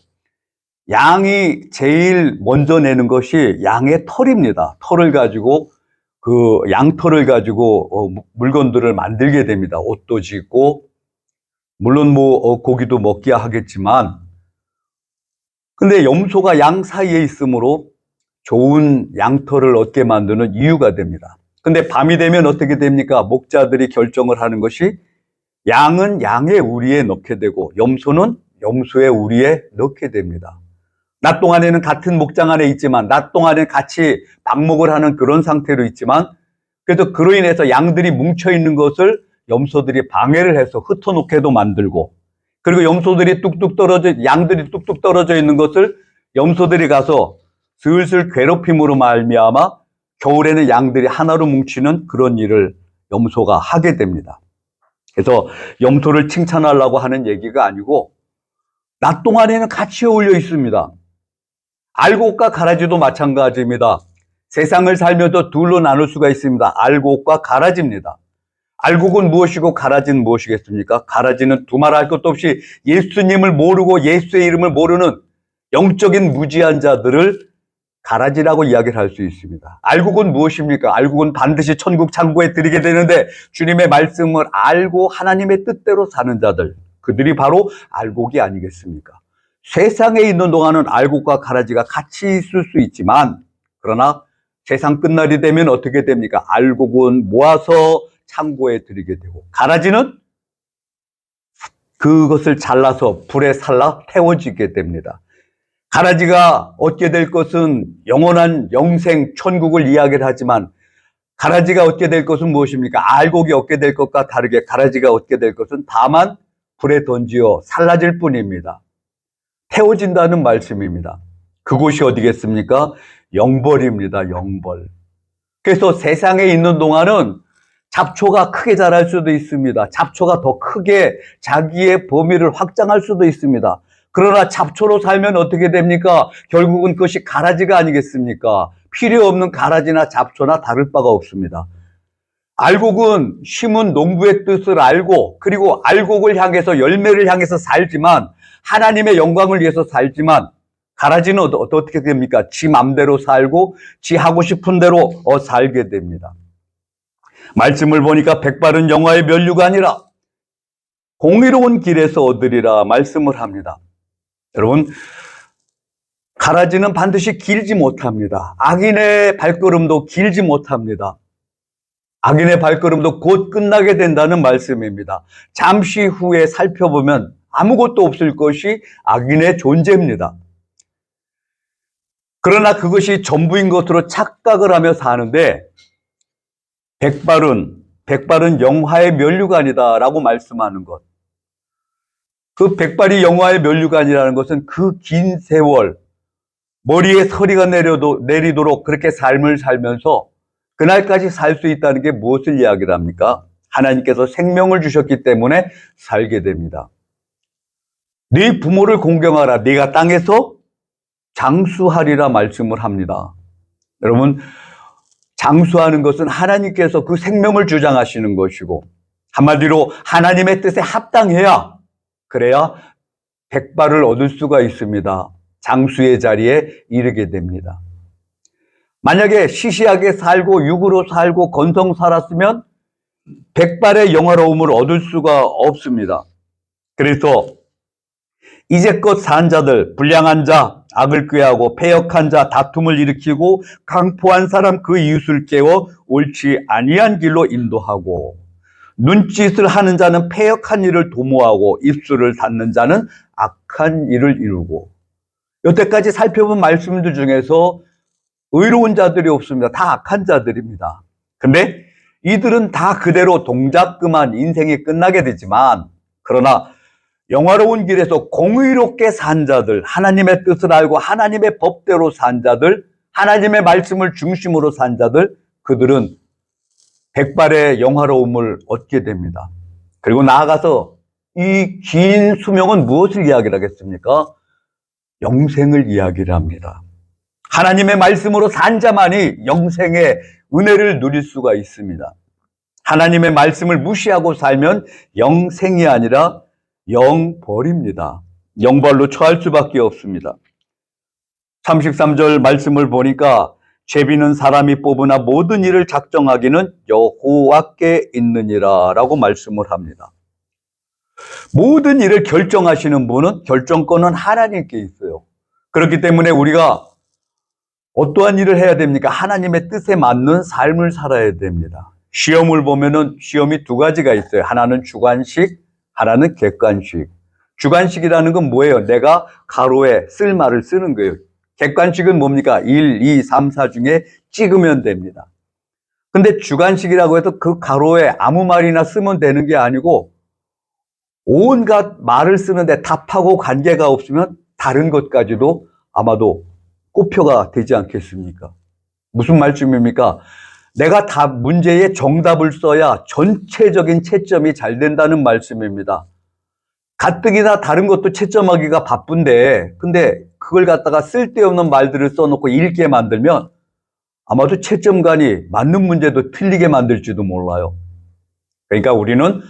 양이 제일 먼저 내는 것이 양의 털입니다. 털을 가지고 그 양털을 가지고 물건들을 만들게 됩니다. 옷도 짓고 물론 뭐 고기도 먹기야 하겠지만 근데 염소가 양 사이에 있으므로 좋은 양털을 얻게 만드는 이유가 됩니다. 근데 밤이 되면 어떻게 됩니까? 목자들이 결정을 하는 것이 양은 양의 우리에 넣게 되고 염소는 염소의 우리에 넣게 됩니다. 낮 동안에는 같은 목장 안에 있지만 낮 동안에 같이 방목을 하는 그런 상태로 있지만 그래도 그로 인해서 양들이 뭉쳐 있는 것을 염소들이 방해를 해서 흩어놓게도 만들고 그리고 양들이 뚝뚝 떨어져 있는 것을 염소들이 가서 슬슬 괴롭힘으로 말미암아 겨울에는 양들이 하나로 뭉치는 그런 일을 염소가 하게 됩니다. 그래서 염소를 칭찬하려고 하는 얘기가 아니고 낮 동안에는 같이 어울려 있습니다. 알곡과 가라지도 마찬가지입니다. 세상을 살면서 둘로 나눌 수가 있습니다. 알곡과 가라지입니다. 알곡은 무엇이고 가라지는 무엇이겠습니까? 가라지는 두말할 것도 없이 예수님을 모르고 예수의 이름을 모르는 영적인 무지한 자들을 가라지라고 이야기를 할 수 있습니다. 알곡은 무엇입니까? 알곡은 반드시 천국 창고에 들이게 되는데 주님의 말씀을 알고 하나님의 뜻대로 사는 자들, 그들이 바로 알곡이 아니겠습니까? 세상에 있는 동안은 알곡과 가라지가 같이 있을 수 있지만 그러나 세상 끝날이 되면 어떻게 됩니까? 알곡은 모아서 창고에 들이게 되고 가라지는 그것을 잘라서 불에 살라 태워지게 됩니다. 가라지가 얻게 될 것은 영원한 영생 천국을 이야기를 하지만 가라지가 얻게 될 것은 무엇입니까? 알곡이 얻게 될 것과 다르게 가라지가 얻게 될 것은 다만 불에 던지어 살라질 뿐입니다. 태워진다는 말씀입니다. 그곳이 어디겠습니까? 영벌입니다. 영벌. 그래서 세상에 있는 동안은 잡초가 크게 자랄 수도 있습니다. 잡초가 더 크게 자기의 범위를 확장할 수도 있습니다. 그러나 잡초로 살면 어떻게 됩니까? 결국은 그것이 가라지가 아니겠습니까? 필요 없는 가라지나 잡초나 다를 바가 없습니다. 알곡은 심은 농부의 뜻을 알고, 그리고 알곡을 향해서 열매를 향해서 살지만, 하나님의 영광을 위해서 살지만, 가라지는 어떻게 됩니까? 지 맘대로 살고 지 하고 싶은 대로 살게 됩니다. 말씀을 보니까 백발은 영화의 면류가 아니라 공의로운 길에서 얻으리라 말씀을 합니다. 여러분, 가라지는 반드시 길지 못합니다. 악인의 발걸음도 길지 못합니다. 악인의 발걸음도 곧 끝나게 된다는 말씀입니다. 잠시 후에 살펴보면 아무것도 없을 것이 악인의 존재입니다. 그러나 그것이 전부인 것으로 착각을 하며 사는데, 백발은 영화의 면류관이다라고 말씀하는 것. 그 백발이 영화의 면류관이라는 것은 그 긴 세월 머리에 서리가 내리도록 그렇게 삶을 살면서 그날까지 살 수 있다는 게 무엇을 이야기를 합니까? 하나님께서 생명을 주셨기 때문에 살게 됩니다. 네 부모를 공경하라. 네가 땅에서 장수하리라 말씀을 합니다. 여러분, 장수하는 것은 하나님께서 그 생명을 주장하시는 것이고, 한마디로 하나님의 뜻에 합당해야, 그래야 백발을 얻을 수가 있습니다. 장수의 자리에 이르게 됩니다. 만약에 시시하게 살고 육으로 살고 건성 살았으면 백발의 영화로움을 얻을 수가 없습니다. 그래서 이제껏 산 자들, 불량한 자, 악을 꾀하고 패역한 자, 다툼을 일으키고 강포한 사람 그 이웃을 깨워 옳지 아니한 길로 인도하고, 눈짓을 하는 자는 패역한 일을 도모하고 입술을 닫는 자는 악한 일을 이루고. 여태까지 살펴본 말씀들 중에서 의로운 자들이 없습니다. 다 악한 자들입니다. 근데 이들은 다 그대로 동작 그만 인생이 끝나게 되지만, 그러나 영화로운 길에서 공의롭게 산 자들, 하나님의 뜻을 알고 하나님의 법대로 산 자들, 하나님의 말씀을 중심으로 산 자들, 그들은 백발의 영화로움을 얻게 됩니다. 그리고 나아가서 이 긴 수명은 무엇을 이야기를 하겠습니까? 영생을 이야기를 합니다. 하나님의 말씀으로 산 자만이 영생의 은혜를 누릴 수가 있습니다. 하나님의 말씀을 무시하고 살면 영생이 아니라 영벌입니다. 영벌로 처할 수밖에 없습니다. 33절 말씀을 보니까 죄비는 사람이 뽑으나 모든 일을 작정하기는 여호와께 있느니라 라고 말씀을 합니다. 모든 일을 결정하시는 분은, 결정권은 하나님께 있어요. 그렇기 때문에 우리가 어떠한 일을 해야 됩니까? 하나님의 뜻에 맞는 삶을 살아야 됩니다. 시험을 보면은 시험이 두 가지가 있어요. 하나는 주관식, 하나는 객관식. 주관식이라는 건 뭐예요? 내가 가로에 쓸 말을 쓰는 거예요. 객관식은 뭡니까? 1, 2, 3, 4 중에 찍으면 됩니다. 근데 주관식이라고 해서 그 가로에 아무 말이나 쓰면 되는 게 아니고, 온갖 말을 쓰는데 답하고 관계가 없으면 다른 것까지도 아마도 꼽혀가 되지 않겠습니까? 무슨 말씀입니까? 내가 문제의 정답을 써야 전체적인 채점이 잘 된다는 말씀입니다. 가뜩이나 다른 것도 채점하기가 바쁜데, 근데 그걸 갖다가 쓸데없는 말들을 써놓고 읽게 만들면 아마도 채점관이 맞는 문제도 틀리게 만들지도 몰라요. 그러니까 우리는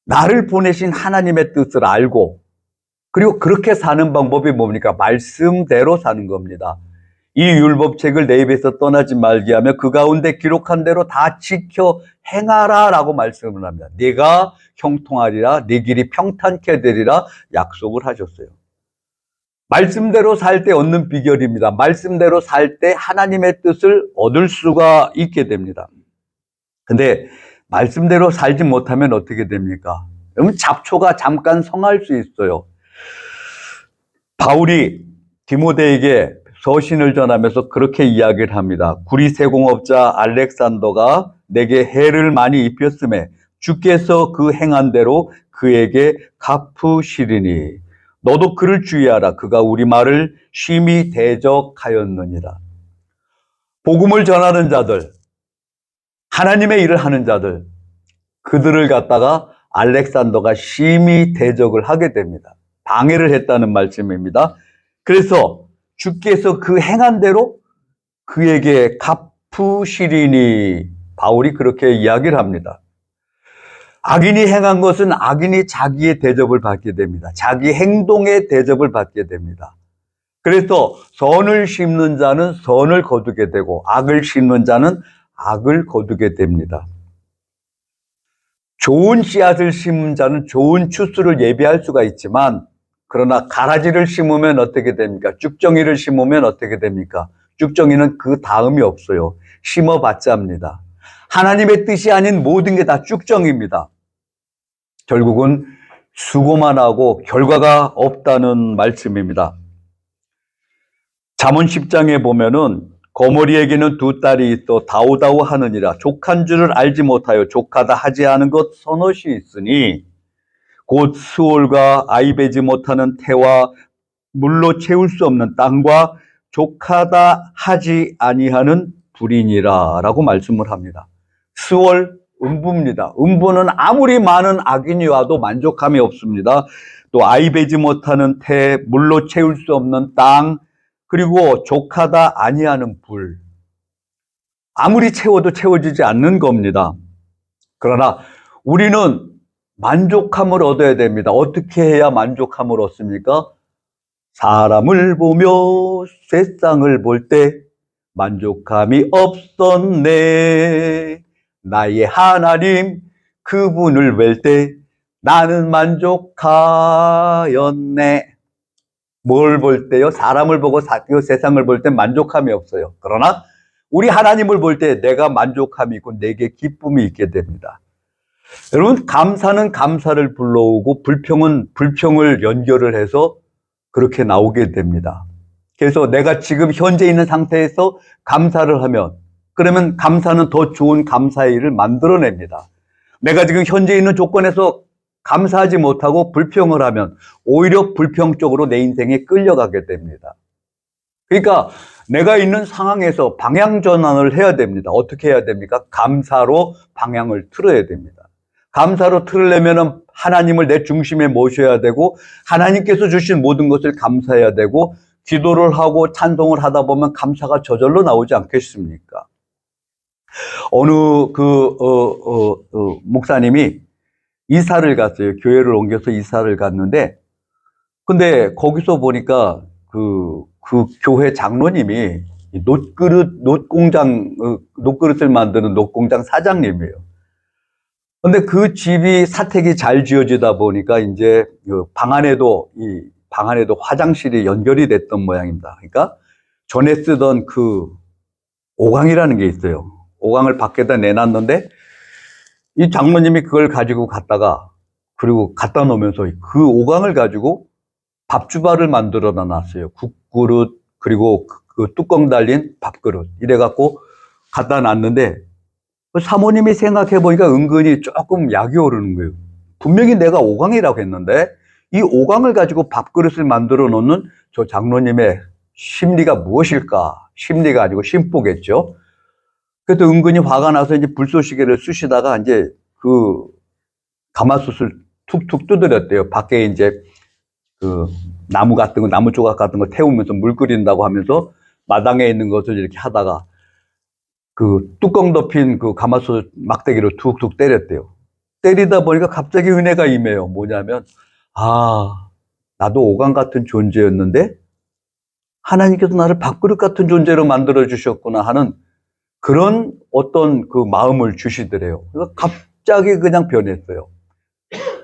나를 보내신 하나님의 뜻을 알고, 그리고 그렇게 사는 방법이 뭡니까? 말씀대로 사는 겁니다. 이 율법책을 내 입에서 떠나지 말게 하며 그 가운데 기록한 대로 다 지켜 행하라 라고 말씀을 합니다. 네가 형통하리라, 네 길이 평탄케 되리라 약속을 하셨어요. 말씀대로 살 때 얻는 비결입니다. 말씀대로 살 때 하나님의 뜻을 얻을 수가 있게 됩니다. 근데 말씀대로 살지 못하면 어떻게 됩니까? 여러분, 잡초가 잠깐 성할 수 있어요. 바울이 디모데에게 서신을 전하면서 그렇게 이야기를 합니다. 구리세공업자 알렉산더가 내게 해를 많이 입혔음에 주께서 그 행한 대로 그에게 갚으시리니 너도 그를 주의하라. 그가 우리 말을 심히 대적하였느니라. 복음을 전하는 자들, 하나님의 일을 하는 자들, 그들을 갖다가 알렉산더가 심히 대적을 하게 됩니다. 방해를 했다는 말씀입니다. 그래서 주께서 그 행한 대로 그에게 갚으시리니, 바울이 그렇게 이야기를 합니다. 악인이 행한 것은 악인이 자기의 대접을 받게 됩니다. 자기 행동의 대접을 받게 됩니다. 그래서 선을 심는 자는 선을 거두게 되고 악을 심는 자는 악을 거두게 됩니다. 좋은 씨앗을 심은 자는 좋은 추수를 예비할 수가 있지만, 그러나 가라지를 심으면 어떻게 됩니까? 쭉정이를 심으면 어떻게 됩니까? 쭉정이는 그 다음이 없어요. 심어봤자입니다. 하나님의 뜻이 아닌 모든 게 다 쭉정입니다. 결국은 수고만 하고 결과가 없다는 말씀입니다. 잠언 10장에 보면은 거머리에게는 두 딸이 있어 다우다우 하느니라. 족한 줄을 알지 못하여 족하다 하지 않은 것 서너시 있으니, 곧 수월과 아이 베지 못하는 태와 물로 채울 수 없는 땅과 족하다 하지 아니하는 불이니라 라고 말씀을 합니다. 수월, 음부입니다. 음부는 아무리 많은 악인이 와도 만족함이 없습니다. 또 아이 베지 못하는 태, 물로 채울 수 없는 땅, 그리고 족하다 아니하는 불. 아무리 채워도 채워지지 않는 겁니다. 그러나 우리는 만족함을 얻어야 됩니다. 어떻게 해야 만족함을 얻습니까? 사람을 보며 세상을 볼 때 만족함이 없었네. 나의 하나님 그분을 뵐 때 나는 만족하였네. 뭘 볼 때요? 사람을 보고 세상을 볼 때 만족함이 없어요. 그러나 우리 하나님을 볼 때 내가 만족함이 있고 내게 기쁨이 있게 됩니다. 여러분, 감사는 감사를 불러오고 불평은 불평을 연결을 해서 그렇게 나오게 됩니다. 그래서 내가 지금 현재 있는 상태에서 감사를 하면, 그러면 감사는 더 좋은 감사의 일을 만들어냅니다. 내가 지금 현재 있는 조건에서 감사하지 못하고 불평을 하면 오히려 불평 쪽으로 내 인생에 끌려가게 됩니다. 그러니까 내가 있는 상황에서 방향 전환을 해야 됩니다. 어떻게 해야 됩니까? 감사로 방향을 틀어야 됩니다. 감사로 틀으려면 하나님을 내 중심에 모셔야 되고, 하나님께서 주신 모든 것을 감사해야 되고, 기도를 하고 찬송을 하다 보면 감사가 저절로 나오지 않겠습니까? 어느 목사님이 이사를 갔어요. 교회를 옮겨서 이사를 갔는데, 근데 거기서 보니까 그 교회 장로님이 녹그릇을 만드는 녹공장 사장님이에요. 근데 그 집이 사택이 잘 지어지다 보니까 이제 방 안에도 화장실이 연결이 됐던 모양입니다. 그러니까 전에 쓰던 그 오강이라는 게 있어요. 오강을 밖에다 내놨는데 이 장로님이 그걸 가지고 갔다가, 그리고 갖다 놓으면서 그 오강을 가지고 밥주바를 만들어 놨어요. 국그릇, 그리고 그 뚜껑 달린 밥그릇. 이래갖고 갖다 놨는데, 사모님이 생각해 보니까 은근히 조금 약이 오르는 거예요. 분명히 내가 오강이라고 했는데 이 오강을 가지고 밥그릇을 만들어 놓는 저 장로님의 심리가 무엇일까? 심리가 아니고 심보겠죠. 그래서 은근히 화가 나서 이제 불쏘시개를 쑤시다가 이제 그 가마솥을 툭툭 두드렸대요. 밖에 이제 그 나무 조각 같은 거 태우면서 물 끓인다고 하면서 마당에 있는 것을 이렇게 하다가 그 뚜껑 덮인 그 가마솥 막대기로 툭툭 때렸대요. 때리다 보니까 갑자기 은혜가 임해요. 뭐냐면, 나도 오강 같은 존재였는데 하나님께서 나를 밥그릇 같은 존재로 만들어 주셨구나 하는 그런 어떤 그 마음을 주시더래요. 그러니까 갑자기 그냥 변했어요.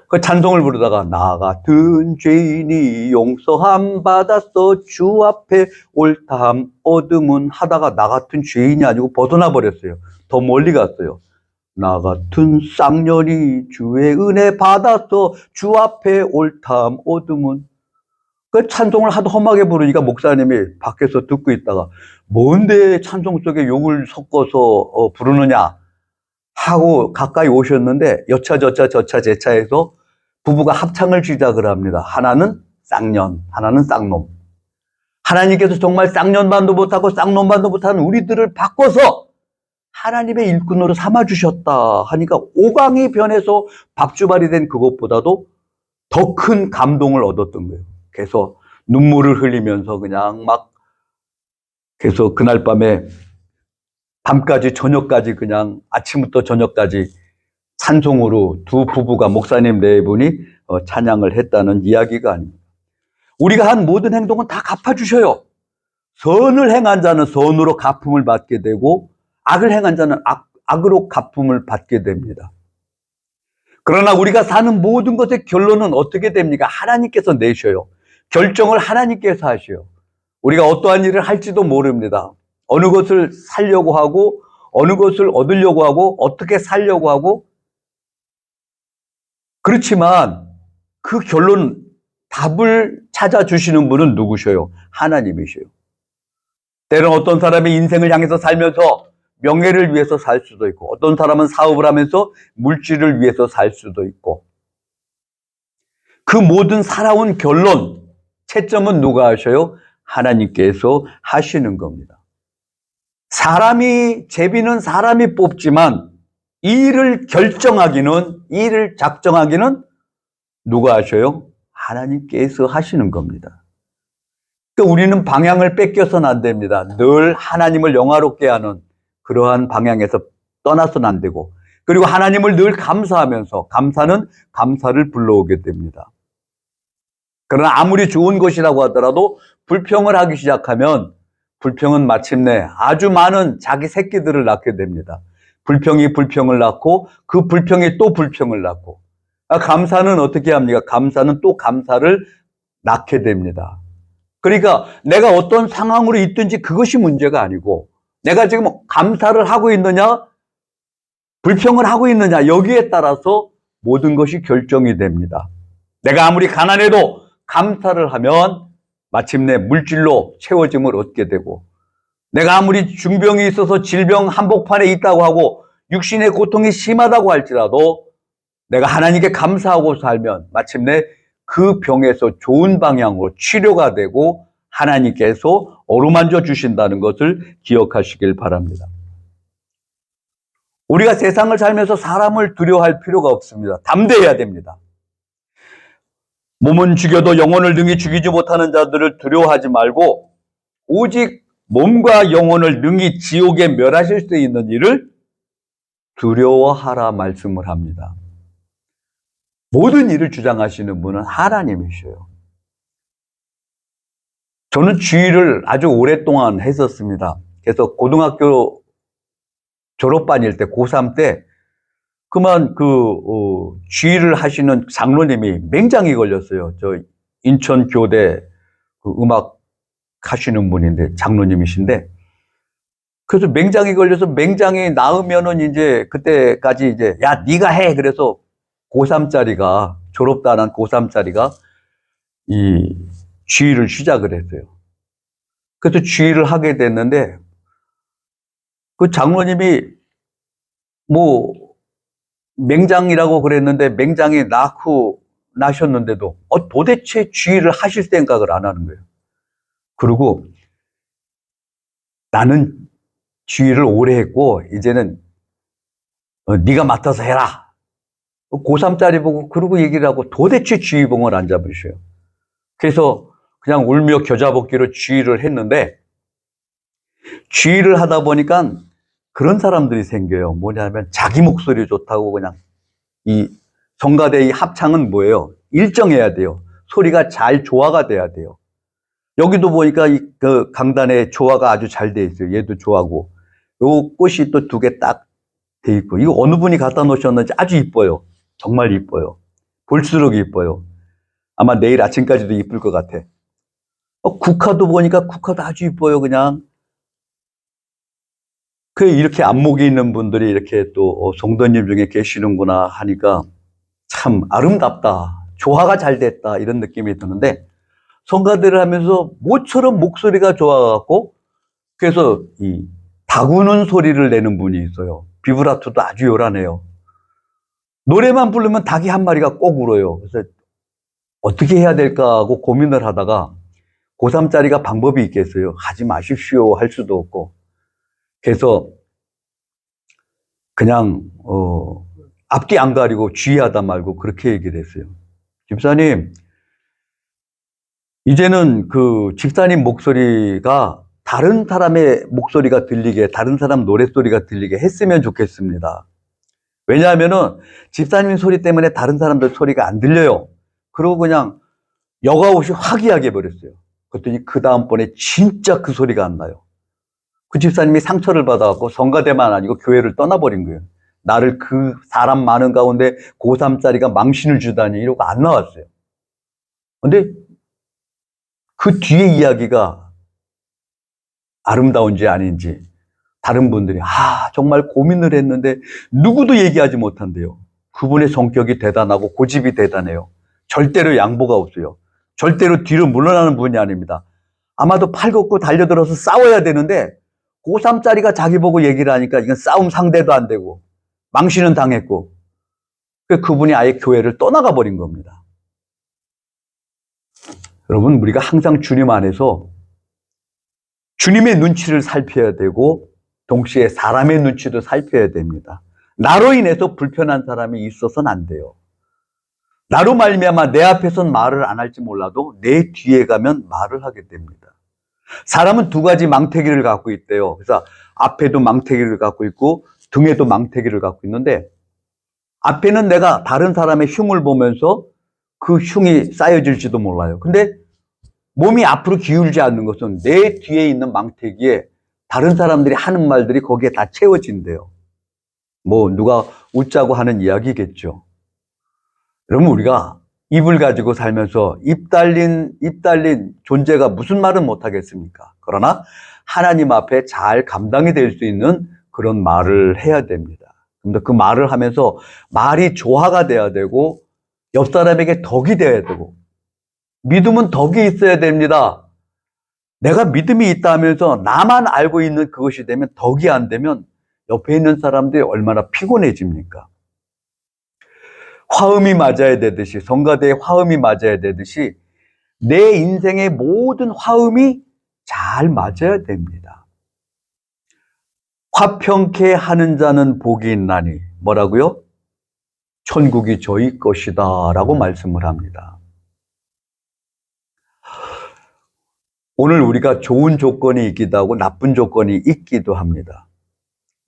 그 찬송을 부르다가 나 같은 죄인이 용서함 받았어 주 앞에 옳다함 얻음은 하다가 나 같은 죄인이 아니고 벗어나 버렸어요. 더 멀리 갔어요. 나 같은 쌍년이 주의 은혜 받았어 주 앞에 옳다함 얻음은. 그 찬송을 하도 험하게 부르니까 목사님이 밖에서 듣고 있다가 뭔데 찬송 속에 욕을 섞어서 부르느냐 하고 가까이 오셨는데, 여차저차 제차해서 부부가 합창을 시작을 합니다. 하나는 쌍년, 하나는 쌍놈. 하나님께서 정말 쌍년반도 못하고 쌍놈반도 못하는 우리들을 바꿔서 하나님의 일꾼으로 삼아주셨다 하니까 오강이 변해서 밥주발이 된 그것보다도 더 큰 감동을 얻었던 거예요. 그래서 눈물을 흘리면서 그냥 막 그래서 그날 밤에 밤까지 저녁까지 그냥 아침부터 저녁까지 찬송으로 두 부부가 목사님 네 분이 찬양을 했다는 이야기가 아닙니다. 우리가 한 모든 행동은 다 갚아주셔요. 선을 행한 자는 선으로 갚음을 받게 되고 악을 행한 자는 악으로 갚음을 받게 됩니다. 그러나 우리가 사는 모든 것의 결론은 어떻게 됩니까? 하나님께서 내셔요. 결정을 하나님께서 하셔요. 우리가 어떠한 일을 할지도 모릅니다. 어느 것을 살려고 하고 어느 것을 얻으려고 하고 어떻게 살려고 하고 그렇지만 그 결론 답을 찾아주시는 분은 누구셔요? 하나님이셔요. 때론 어떤 사람이 인생을 향해서 살면서 명예를 위해서 살 수도 있고 어떤 사람은 사업을 하면서 물질을 위해서 살 수도 있고 그 모든 살아온 결론, 채점은 누가 하셔요? 하나님께서 하시는 겁니다. 사람이 제비는 사람이 뽑지만 이 일을 결정하기는 이 일을 작정하기는 누가 하셔요? 하나님께서 하시는 겁니다. 그러니까 우리는 방향을 뺏겨서는 안 됩니다. 늘 하나님을 영화롭게 하는 그러한 방향에서 떠나서는 안 되고 그리고 하나님을 늘 감사하면서 감사는 감사를 불러오게 됩니다. 그러나 아무리 좋은 것이라고 하더라도 불평을 하기 시작하면 불평은 마침내 아주 많은 자기 새끼들을 낳게 됩니다. 불평이 불평을 낳고 그 불평이 또 불평을 낳고 감사는 어떻게 합니까? 감사는 또 감사를 낳게 됩니다. 그러니까 내가 어떤 상황으로 있든지 그것이 문제가 아니고 내가 지금 감사를 하고 있느냐 불평을 하고 있느냐 여기에 따라서 모든 것이 결정이 됩니다. 내가 아무리 가난해도 감사를 하면 마침내 물질로 채워짐을 얻게 되고 내가 아무리 중병이 있어서 질병 한복판에 있다고 하고 육신의 고통이 심하다고 할지라도 내가 하나님께 감사하고 살면 마침내 그 병에서 좋은 방향으로 치료가 되고 하나님께서 어루만져 주신다는 것을 기억하시길 바랍니다. 우리가 세상을 살면서 사람을 두려워할 필요가 없습니다. 담대해야 됩니다. 몸은 죽여도 영혼을 능히 죽이지 못하는 자들을 두려워하지 말고 오직 몸과 영혼을 능히 지옥에 멸하실 수 있는 일을 두려워하라 말씀을 합니다. 모든 일을 주장하시는 분은 하나님이셔요. 저는 주일을 아주 오랫동안 했었습니다. 그래서 고등학교 졸업반일 때 고3 때 그만 주일을 하시는 장로님이 맹장이 걸렸어요. 저 인천교대 음악 하시는 분인데 장로님이신데 그래서 맹장이 걸려서 맹장이 나으면은 이제 그때까지 이제 야 네가 해 그래서 고3짜리가 졸업도 안 한 고3짜리가 이 주일을 시작을 했어요. 그래서 주일을 하게 됐는데 그 장로님이 뭐 맹장이라고 그랬는데 맹장이 나셨는데도 도대체 주일을 하실 생각을 안 하는 거예요. 그리고 나는 주일을 오래 했고 이제는 네가 맡아서 해라. 고3짜리 보고 그러고 얘기를 하고 도대체 주일봉을 안 잡으셔요. 그래서 그냥 울며 겨자 먹기로 주일을 했는데 주일을 하다 보니까 그런 사람들이 생겨요. 뭐냐면 자기 목소리 좋다고 그냥 이 성가대 이 합창은 뭐예요? 일정해야 돼요. 소리가 잘 조화가 돼야 돼요. 여기도 보니까 그 강단에 조화가 아주 잘 돼 있어요. 얘도 조화고 요 꽃이 또 두 개 딱 돼 있고 이거 어느 분이 갖다 놓으셨는지 아주 이뻐요. 정말 이뻐요. 볼수록 이뻐요. 아마 내일 아침까지도 이쁠 것 같아. 국화도 보니까 국화도 아주 이뻐요. 그냥 이렇게 안목이 있는 분들이 이렇게 또 성도님 중에 계시는구나 하니까 참 아름답다. 조화가 잘 됐다. 이런 느낌이 드는데 성가대를 하면서 모처럼 목소리가 좋아갖고 그래서 이 다구는 소리를 내는 분이 있어요. 비브라토도 아주 요란해요. 노래만 부르면 닭이 한 마리가 꼭 울어요. 그래서 어떻게 해야 될까 하고 고민을 하다가 고3짜리가 방법이 있겠어요. 하지 마십시오 할 수도 없고 그래서 그냥 앞뒤 안 가리고 주의하다 말고 그렇게 얘기를 했어요. 집사님, 이제는 그 집사님 목소리가 다른 사람의 목소리가 들리게, 다른 사람 노랫소리가 들리게 했으면 좋겠습니다. 왜냐하면은 집사님 소리 때문에 다른 사람들 소리가 안 들려요. 그러고 그냥 여과없이 화기하게 버렸어요. 그랬더니 그 다음번에 진짜 그 소리가 안 나요. 그 집사님이 상처를 받아갖고 성가대만 아니고 교회를 떠나버린 거예요. 나를 그 사람 많은 가운데 고3짜리가 망신을 주다니 이러고 안 나왔어요. 근데 그 뒤에 이야기가 아름다운지 아닌지 다른 분들이 정말 고민을 했는데 누구도 얘기하지 못한대요. 그분의 성격이 대단하고 고집이 대단해요. 절대로 양보가 없어요. 절대로 뒤로 물러나는 분이 아닙니다. 아마도 팔 걷고 달려들어서 싸워야 되는데 고3짜리가 자기 보고 얘기를 하니까 이건 싸움 상대도 안 되고 망신은 당했고 그분이 아예 교회를 떠나가 버린 겁니다. 여러분, 우리가 항상 주님 안에서 주님의 눈치를 살펴야 되고 동시에 사람의 눈치도 살펴야 됩니다. 나로 인해서 불편한 사람이 있어서는 안 돼요. 나로 말미암아 내 앞에서는 말을 안 할지 몰라도 내 뒤에 가면 말을 하게 됩니다. 사람은 두 가지 망태기를 갖고 있대요. 그래서 앞에도 망태기를 갖고 있고 등에도 망태기를 갖고 있는데 앞에는 내가 다른 사람의 흉을 보면서 그 흉이 쌓여질지도 몰라요. 근데 몸이 앞으로 기울지 않는 것은 내 뒤에 있는 망태기에 다른 사람들이 하는 말들이 거기에 다 채워진대요. 뭐 누가 웃자고 하는 이야기겠죠. 여러분, 우리가 입을 가지고 살면서 입 달린 존재가 무슨 말은 못하겠습니까? 그러나 하나님 앞에 잘 감당이 될 수 있는 그런 말을 해야 됩니다. 근데 그 말을 하면서 말이 조화가 돼야 되고 옆 사람에게 덕이 돼야 되고 믿음은 덕이 있어야 됩니다. 내가 믿음이 있다 하면서 나만 알고 있는 그것이 되면 덕이 안 되면 옆에 있는 사람들이 얼마나 피곤해집니까? 화음이 맞아야 되듯이, 성가대에 화음이 맞아야 되듯이 내 인생의 모든 화음이 잘 맞아야 됩니다. 화평케 하는 자는 복이 있나니 뭐라고요? 천국이 저희 것이다 라고 말씀을 합니다. 오늘 우리가 좋은 조건이 있기도 하고 나쁜 조건이 있기도 합니다.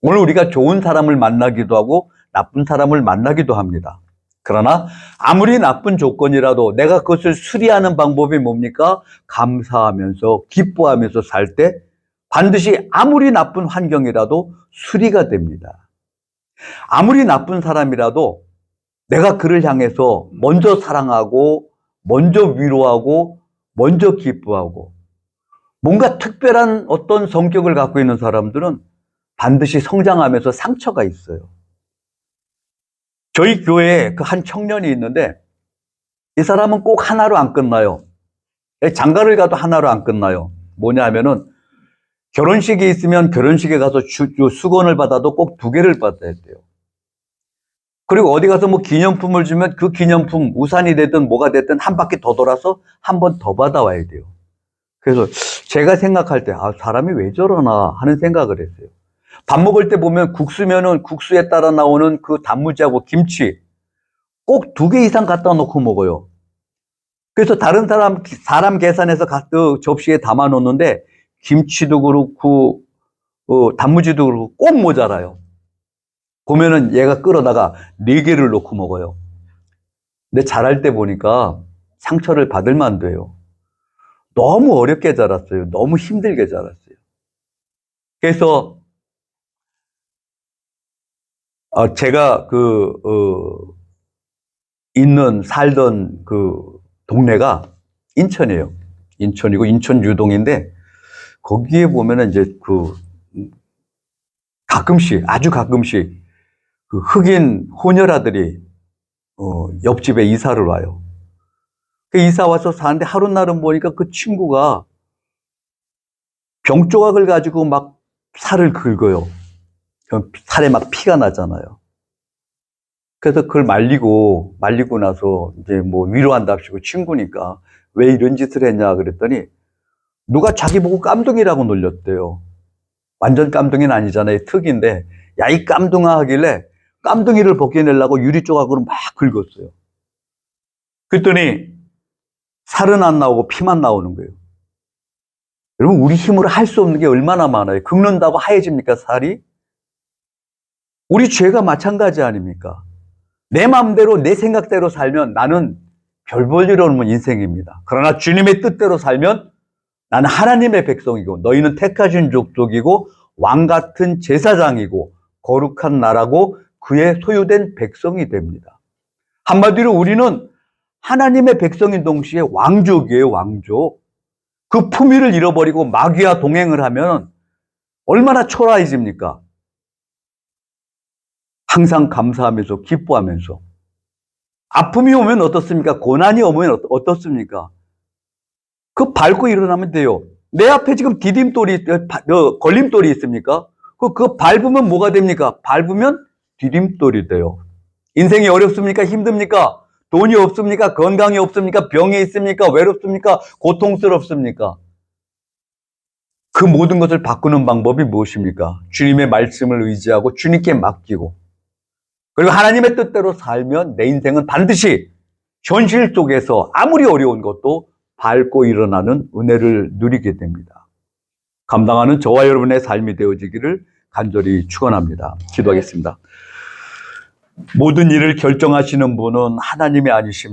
오늘 우리가 좋은 사람을 만나기도 하고 나쁜 사람을 만나기도 합니다. 그러나 아무리 나쁜 조건이라도 내가 그것을 수리하는 방법이 뭡니까? 감사하면서 기뻐하면서 살 때 반드시 아무리 나쁜 환경이라도 수리가 됩니다. 아무리 나쁜 사람이라도 내가 그를 향해서 먼저 사랑하고 먼저 위로하고 먼저 기뻐하고 뭔가 특별한 어떤 성격을 갖고 있는 사람들은 반드시 성장하면서 상처가 있어요. 저희 교회에 그 한 청년이 있는데 이 사람은 꼭 하나로 안 끝나요. 장가를 가도 하나로 안 끝나요. 뭐냐 하면은 결혼식이 있으면 결혼식에 가서 수건을 받아도 꼭 2개를 받아야 돼요. 그리고 어디 가서 뭐 기념품을 주면 그 기념품 우산이 되든 뭐가 됐든 한 바퀴 더 돌아서 한 번 더 받아와야 돼요. 그래서 제가 생각할 때 사람이 왜 저러나 하는 생각을 했어요. 밥 먹을 때 보면 국수면은 국수에 따라 나오는 그 단무지하고 김치 꼭 2개 이상 갖다 놓고 먹어요. 그래서 다른 사람 계산해서 접시에 담아 놓는데 김치도 그렇고 단무지도 그렇고 꼭 모자라요. 보면은 얘가 끌어다가 4개를 놓고 먹어요. 근데 자랄 때 보니까 상처를 받을 만도요. 너무 어렵게 자랐어요. 너무 힘들게 자랐어요. 그래서 제가 살던 그 동네가 인천이에요. 인천이고 인천 유동인데 거기에 보면은 이제 아주 가끔씩 그 흑인 호녀라들이 옆집에 이사를 와요. 그 이사 와서 사는데 하루날은 보니까 그 친구가 병조각을 가지고 막 살을 긁어요. 살에 막 피가 나잖아요. 그래서 그걸 말리고 나서 이제 뭐 위로한답시고 친구니까 왜 이런 짓을 했냐 그랬더니 누가 자기 보고 깜둥이라고 놀렸대요. 완전 깜둥이는 아니잖아요. 특인데 야, 이 깜둥아 하길래 깜둥이를 벗겨내려고 유리 조각으로 막 긁었어요. 그랬더니 살은 안 나오고 피만 나오는 거예요. 여러분, 우리 힘으로 할 수 없는 게 얼마나 많아요. 긁는다고 하얘집니까, 살이? 우리 죄가 마찬가지 아닙니까? 내 마음대로 내 생각대로 살면 나는 별 볼 일 없는 인생입니다. 그러나 주님의 뜻대로 살면 나는 하나님의 백성이고 너희는 택하신 족속이고 왕 같은 제사장이고 거룩한 나라고 그의 소유된 백성이 됩니다. 한마디로 우리는 하나님의 백성인 동시에 왕족이에요, 왕족. 그 품위를 잃어버리고 마귀와 동행을 하면 얼마나 초라해집니까? 항상 감사하면서 기뻐하면서. 아픔이 오면 어떻습니까? 고난이 오면 어떻습니까? 그 밟고 일어나면 돼요. 내 앞에 지금 디딤돌이, 걸림돌이 있습니까? 그거 밟으면 뭐가 됩니까? 밟으면 디딤돌이 돼요. 인생이 어렵습니까? 힘듭니까? 돈이 없습니까? 건강이 없습니까? 병이 있습니까? 외롭습니까? 고통스럽습니까? 그 모든 것을 바꾸는 방법이 무엇입니까? 주님의 말씀을 의지하고 주님께 맡기고 그리고 하나님의 뜻대로 살면 내 인생은 반드시 현실 속에서 아무리 어려운 것도 밟고 일어나는 은혜를 누리게 됩니다. 감당하는 저와 여러분의 삶이 되어지기를 간절히 축원합니다. 기도하겠습니다. 모든 일을 결정하시는 분은 하나님이 아니십니까?